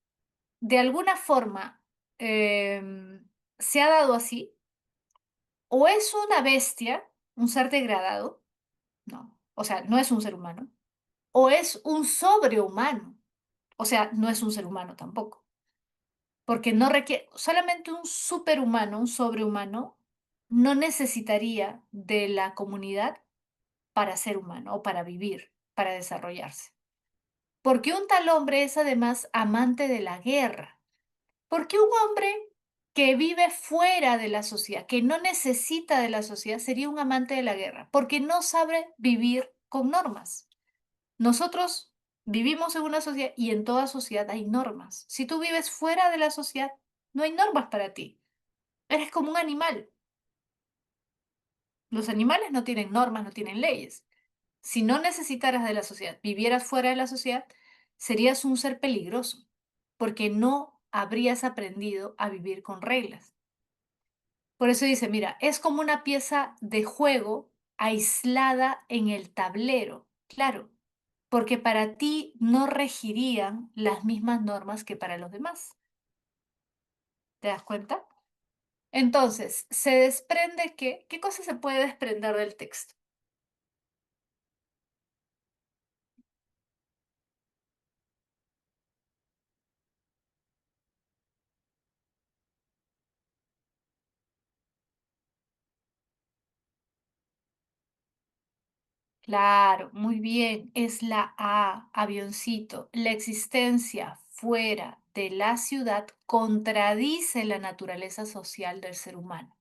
de alguna forma se ha dado así, o es una bestia, un ser degradado, no, o sea, no es un ser humano, o es un sobrehumano, o sea, no es un ser humano tampoco. porque no requiere, solamente un superhumano, un sobrehumano, no necesitaría de la comunidad para ser humano o para vivir, para desarrollarse. Porque un tal hombre es además amante de la guerra. Porque un hombre que vive fuera de la sociedad, que no necesita de la sociedad, sería un amante de la guerra, porque no sabe vivir con normas. Nosotros vivimos en una sociedad y en toda sociedad hay normas. Si tú vives fuera de la sociedad, no hay normas para ti. Eres como un animal. Los animales no tienen normas, no tienen leyes. Si no necesitaras de la sociedad, vivieras fuera de la sociedad, serías un ser peligroso, porque no habrías aprendido a vivir con reglas. Por eso dice, mira, es como una pieza de juego aislada en el tablero. Claro, porque para ti no regirían las mismas normas que para los demás. ¿Te das cuenta? Entonces, se desprende que, ¿qué cosa se puede desprender del texto? Claro, muy bien, es la A, avioncito. La existencia fuera de la ciudad contradice la naturaleza social del ser humano.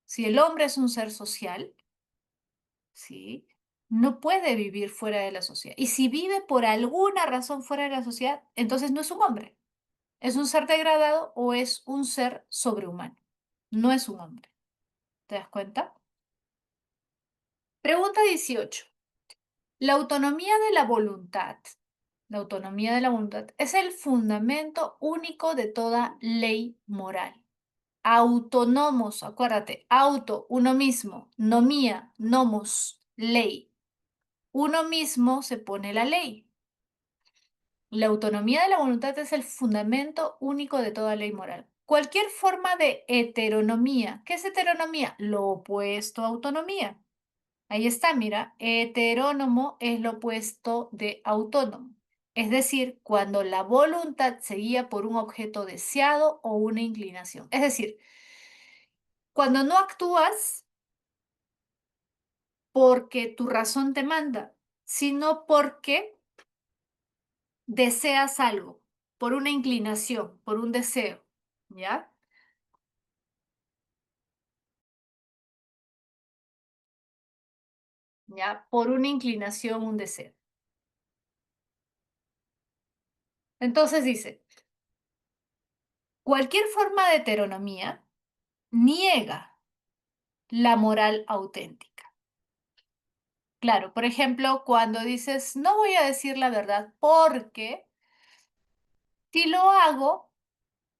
Si el hombre es un ser social, ¿sí? No puede vivir fuera de la sociedad. Y si vive por alguna razón fuera de la sociedad, entonces no es un hombre. ¿Es un ser degradado o es un ser sobrehumano? No es un hombre. ¿Te das cuenta? Pregunta 18. La autonomía de la voluntad. La autonomía de la voluntad es el fundamento único de toda ley moral. Autónomos, acuérdate, auto, uno mismo, nomía, nomos, ley. Uno mismo se pone la ley. La autonomía de la voluntad es el fundamento único de toda ley moral. Cualquier forma de heteronomía. ¿Qué es heteronomía? Lo opuesto a autonomía. Ahí está, mira, heterónomo es lo opuesto de autónomo. Es decir, cuando la voluntad se guía por un objeto deseado o una inclinación. Es decir, cuando no actúas porque tu razón te manda, sino porque deseas algo, por una inclinación, por un deseo, ¿ya? ¿Ya? Por una inclinación, un deseo. Entonces dice, cualquier forma de heteronomía niega la moral auténtica. Claro, por ejemplo, cuando dices, no voy a decir la verdad porque si lo hago,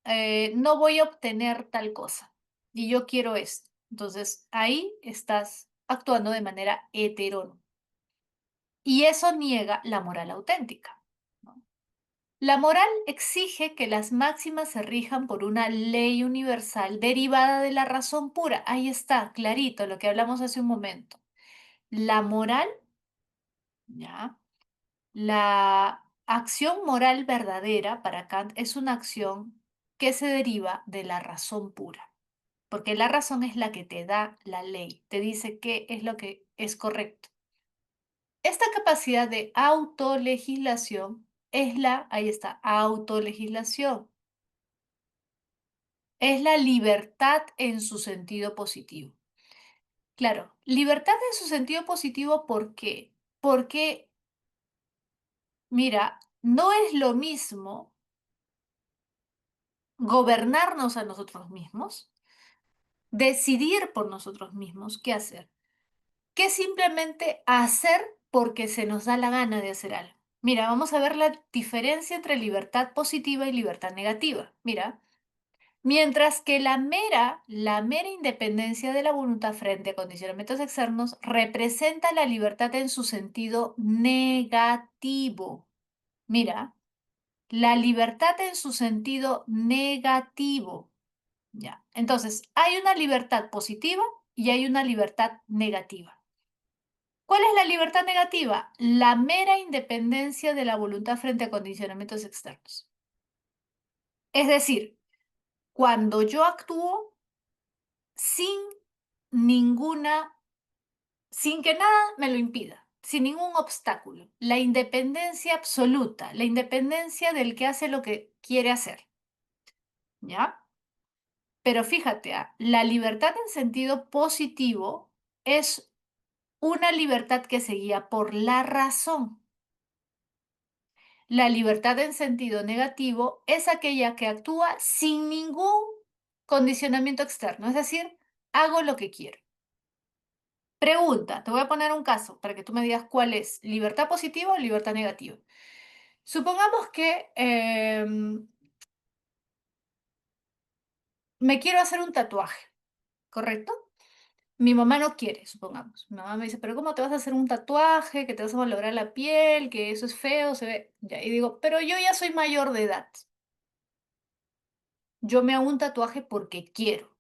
no voy a obtener tal cosa y yo quiero esto. Entonces, ahí estás actuando de manera heterónoma. Y eso niega la moral auténtica, ¿no? La moral exige que las máximas se rijan por una ley universal derivada de la razón pura. Ahí está, clarito, lo que hablamos hace un momento. La moral, ¿ya? La acción moral verdadera para Kant es una acción que se deriva de la razón pura, porque la razón es la que te da la ley, te dice qué es lo que es correcto. Esta capacidad de autolegislación es la, ahí está, autolegislación, es la libertad en su sentido positivo. Claro, libertad en su sentido positivo, ¿por qué? Porque, mira, no es lo mismo gobernarnos a nosotros mismos, decidir por nosotros mismos qué hacer, que simplemente hacer porque se nos da la gana de hacer algo. Mira, vamos a ver la diferencia entre libertad positiva y libertad negativa. Mira, mientras que la mera independencia de la voluntad frente a condicionamientos externos representa la libertad en su sentido negativo. Mira, la libertad en su sentido negativo. Ya. Entonces, hay una libertad positiva y hay una libertad negativa. ¿Cuál es la libertad negativa? La mera independencia de la voluntad frente a condicionamientos externos. Es decir, cuando yo actúo sin ninguna, sin que nada me lo impida, sin ningún obstáculo. La independencia absoluta, la independencia del que hace lo que quiere hacer, ¿ya? Pero fíjate, la libertad en sentido positivo es una libertad que se guía por la razón. La libertad en sentido negativo es aquella que actúa sin ningún condicionamiento externo, es decir, hago lo que quiero. Pregunta, te voy a poner un caso para que tú me digas cuál es, libertad positiva o libertad negativa. Supongamos que me quiero hacer un tatuaje, ¿correcto? Mi mamá no quiere, supongamos. Mi mamá me dice, pero ¿cómo te vas a hacer un tatuaje? Que te vas a malograr la piel, que eso es feo, se ve. Ya, y digo, pero yo ya soy mayor de edad. Yo me hago un tatuaje porque quiero.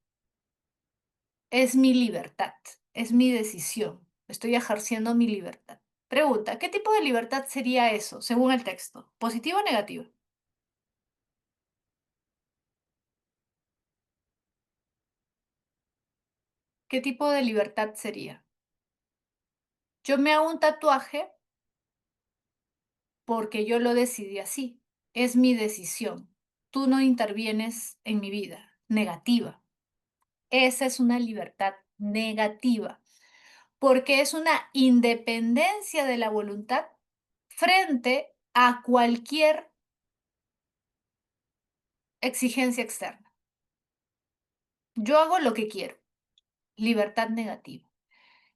Es mi libertad, es mi decisión. Estoy ejerciendo mi libertad. Pregunta, ¿qué tipo de libertad sería eso, según el texto? ¿Positiva o negativa? ¿Qué tipo de libertad sería? Yo me hago un tatuaje porque yo lo decidí así. Es mi decisión. Tú no intervienes en mi vida. Negativa. Esa es una libertad negativa, porque es una independencia de la voluntad frente a cualquier exigencia externa. Yo hago lo que quiero. Libertad negativa.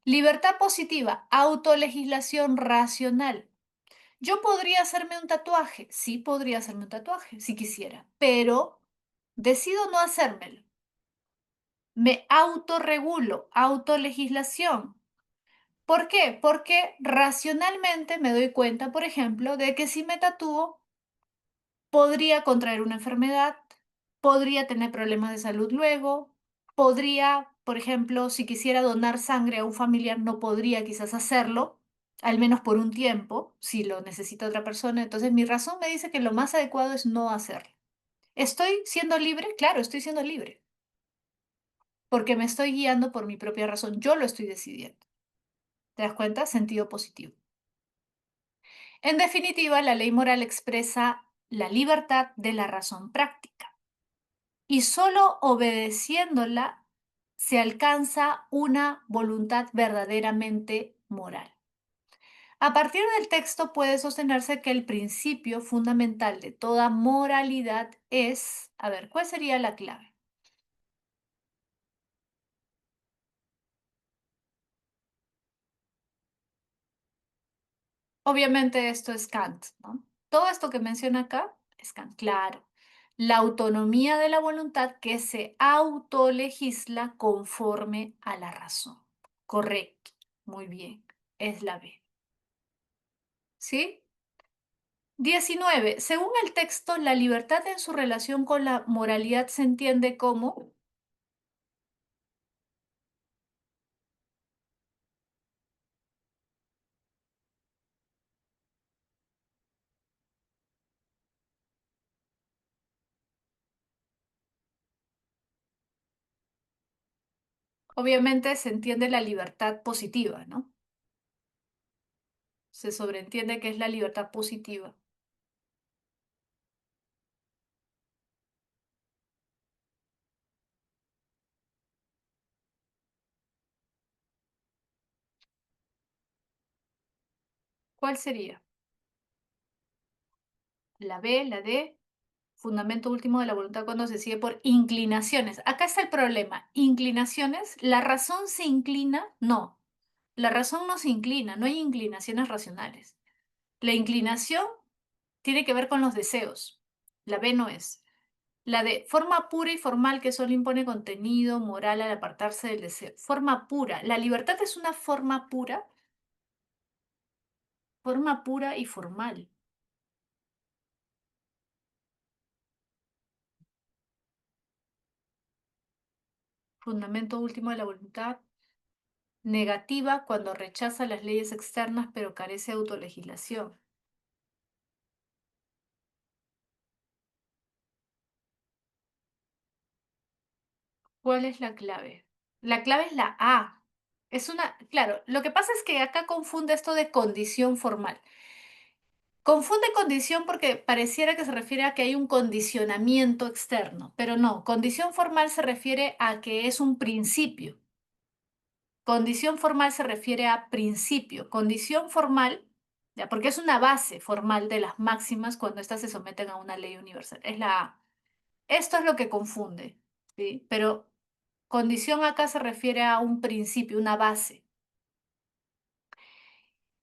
Libertad positiva. Autolegislación racional. Yo podría hacerme un tatuaje. Sí, podría hacerme un tatuaje si quisiera, pero decido no hacérmelo. Me autorregulo. Autolegislación. ¿Por qué? Porque racionalmente me doy cuenta, por ejemplo, de que si me tatúo, podría contraer una enfermedad, podría tener problemas de salud luego, podría, por ejemplo, si quisiera donar sangre a un familiar, no podría quizás hacerlo, al menos por un tiempo, si lo necesita otra persona. Entonces, mi razón me dice que lo más adecuado es no hacerlo. ¿Estoy siendo libre? Claro, estoy siendo libre, porque me estoy guiando por mi propia razón. Yo lo estoy decidiendo. ¿Te das cuenta? Sentido positivo. En definitiva, la ley moral expresa la libertad de la razón práctica y solo obedeciéndola se alcanza una voluntad verdaderamente moral. A partir del texto puede sostenerse que el principio fundamental de toda moralidad es, a ver, ¿cuál sería la clave? Obviamente esto es Kant, ¿no? Todo esto que menciona acá es Kant, claro. La autonomía de la voluntad que se autolegisla conforme a la razón. Correcto, muy bien, es la B. ¿Sí? 19. Según el texto, la libertad en su relación con la moralidad se entiende como, obviamente se entiende la libertad positiva, ¿no? Se sobreentiende que es la libertad positiva. ¿Cuál sería? La B, la D. Fundamento último de la voluntad cuando se sigue por inclinaciones. Acá está el problema. Inclinaciones, ¿la razón se inclina? No. La razón no se inclina, no hay inclinaciones racionales. La inclinación tiene que ver con los deseos. La B no es. La de forma pura y formal que solo impone contenido moral al apartarse del deseo. Forma pura. La libertad es una forma pura y formal. Fundamento último de la voluntad. Negativa cuando rechaza las leyes externas pero carece de autolegislación. ¿Cuál es la clave? La clave es la A. Claro, lo que pasa es que acá confunde esto de condición formal. Confunde condición porque pareciera que se refiere a que hay un condicionamiento externo, pero no, condición formal se refiere a que es un principio. Condición formal se refiere a principio. Condición formal, ya, porque es una base formal de las máximas cuando éstas se someten a una ley universal. Es la A. Esto es lo que confunde, ¿sí? Pero condición acá se refiere a un principio, una base.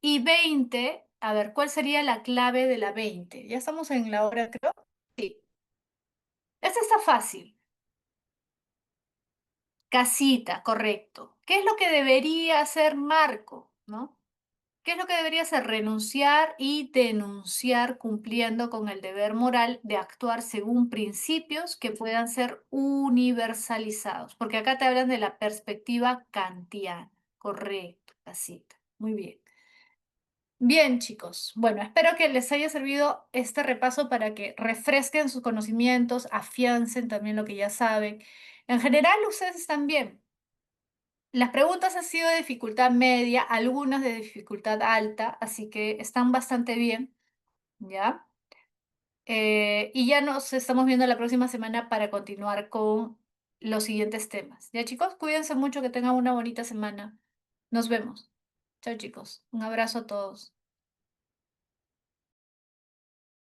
Y 20, a ver, ¿cuál sería la clave de la 20? Ya estamos en la hora, creo. Sí. Esta está fácil. Casita, correcto. ¿Qué es lo que debería hacer Marco? ¿No? ¿Qué es lo que debería hacer? Renunciar y denunciar cumpliendo con el deber moral de actuar según principios que puedan ser universalizados. Porque acá te hablan de la perspectiva kantiana. Correcto, casita. Muy bien. Bien, chicos. Bueno, espero que les haya servido este repaso para que refresquen sus conocimientos, afiancen también lo que ya saben. En general, ustedes están bien. Las preguntas han sido de dificultad media, algunas de dificultad alta, así que están bastante bien, ¿ya? Y ya nos estamos viendo la próxima semana para continuar con los siguientes temas. Ya, chicos, cuídense mucho, que tengan una bonita semana. Nos vemos. Chao, chicos. Un abrazo a todos.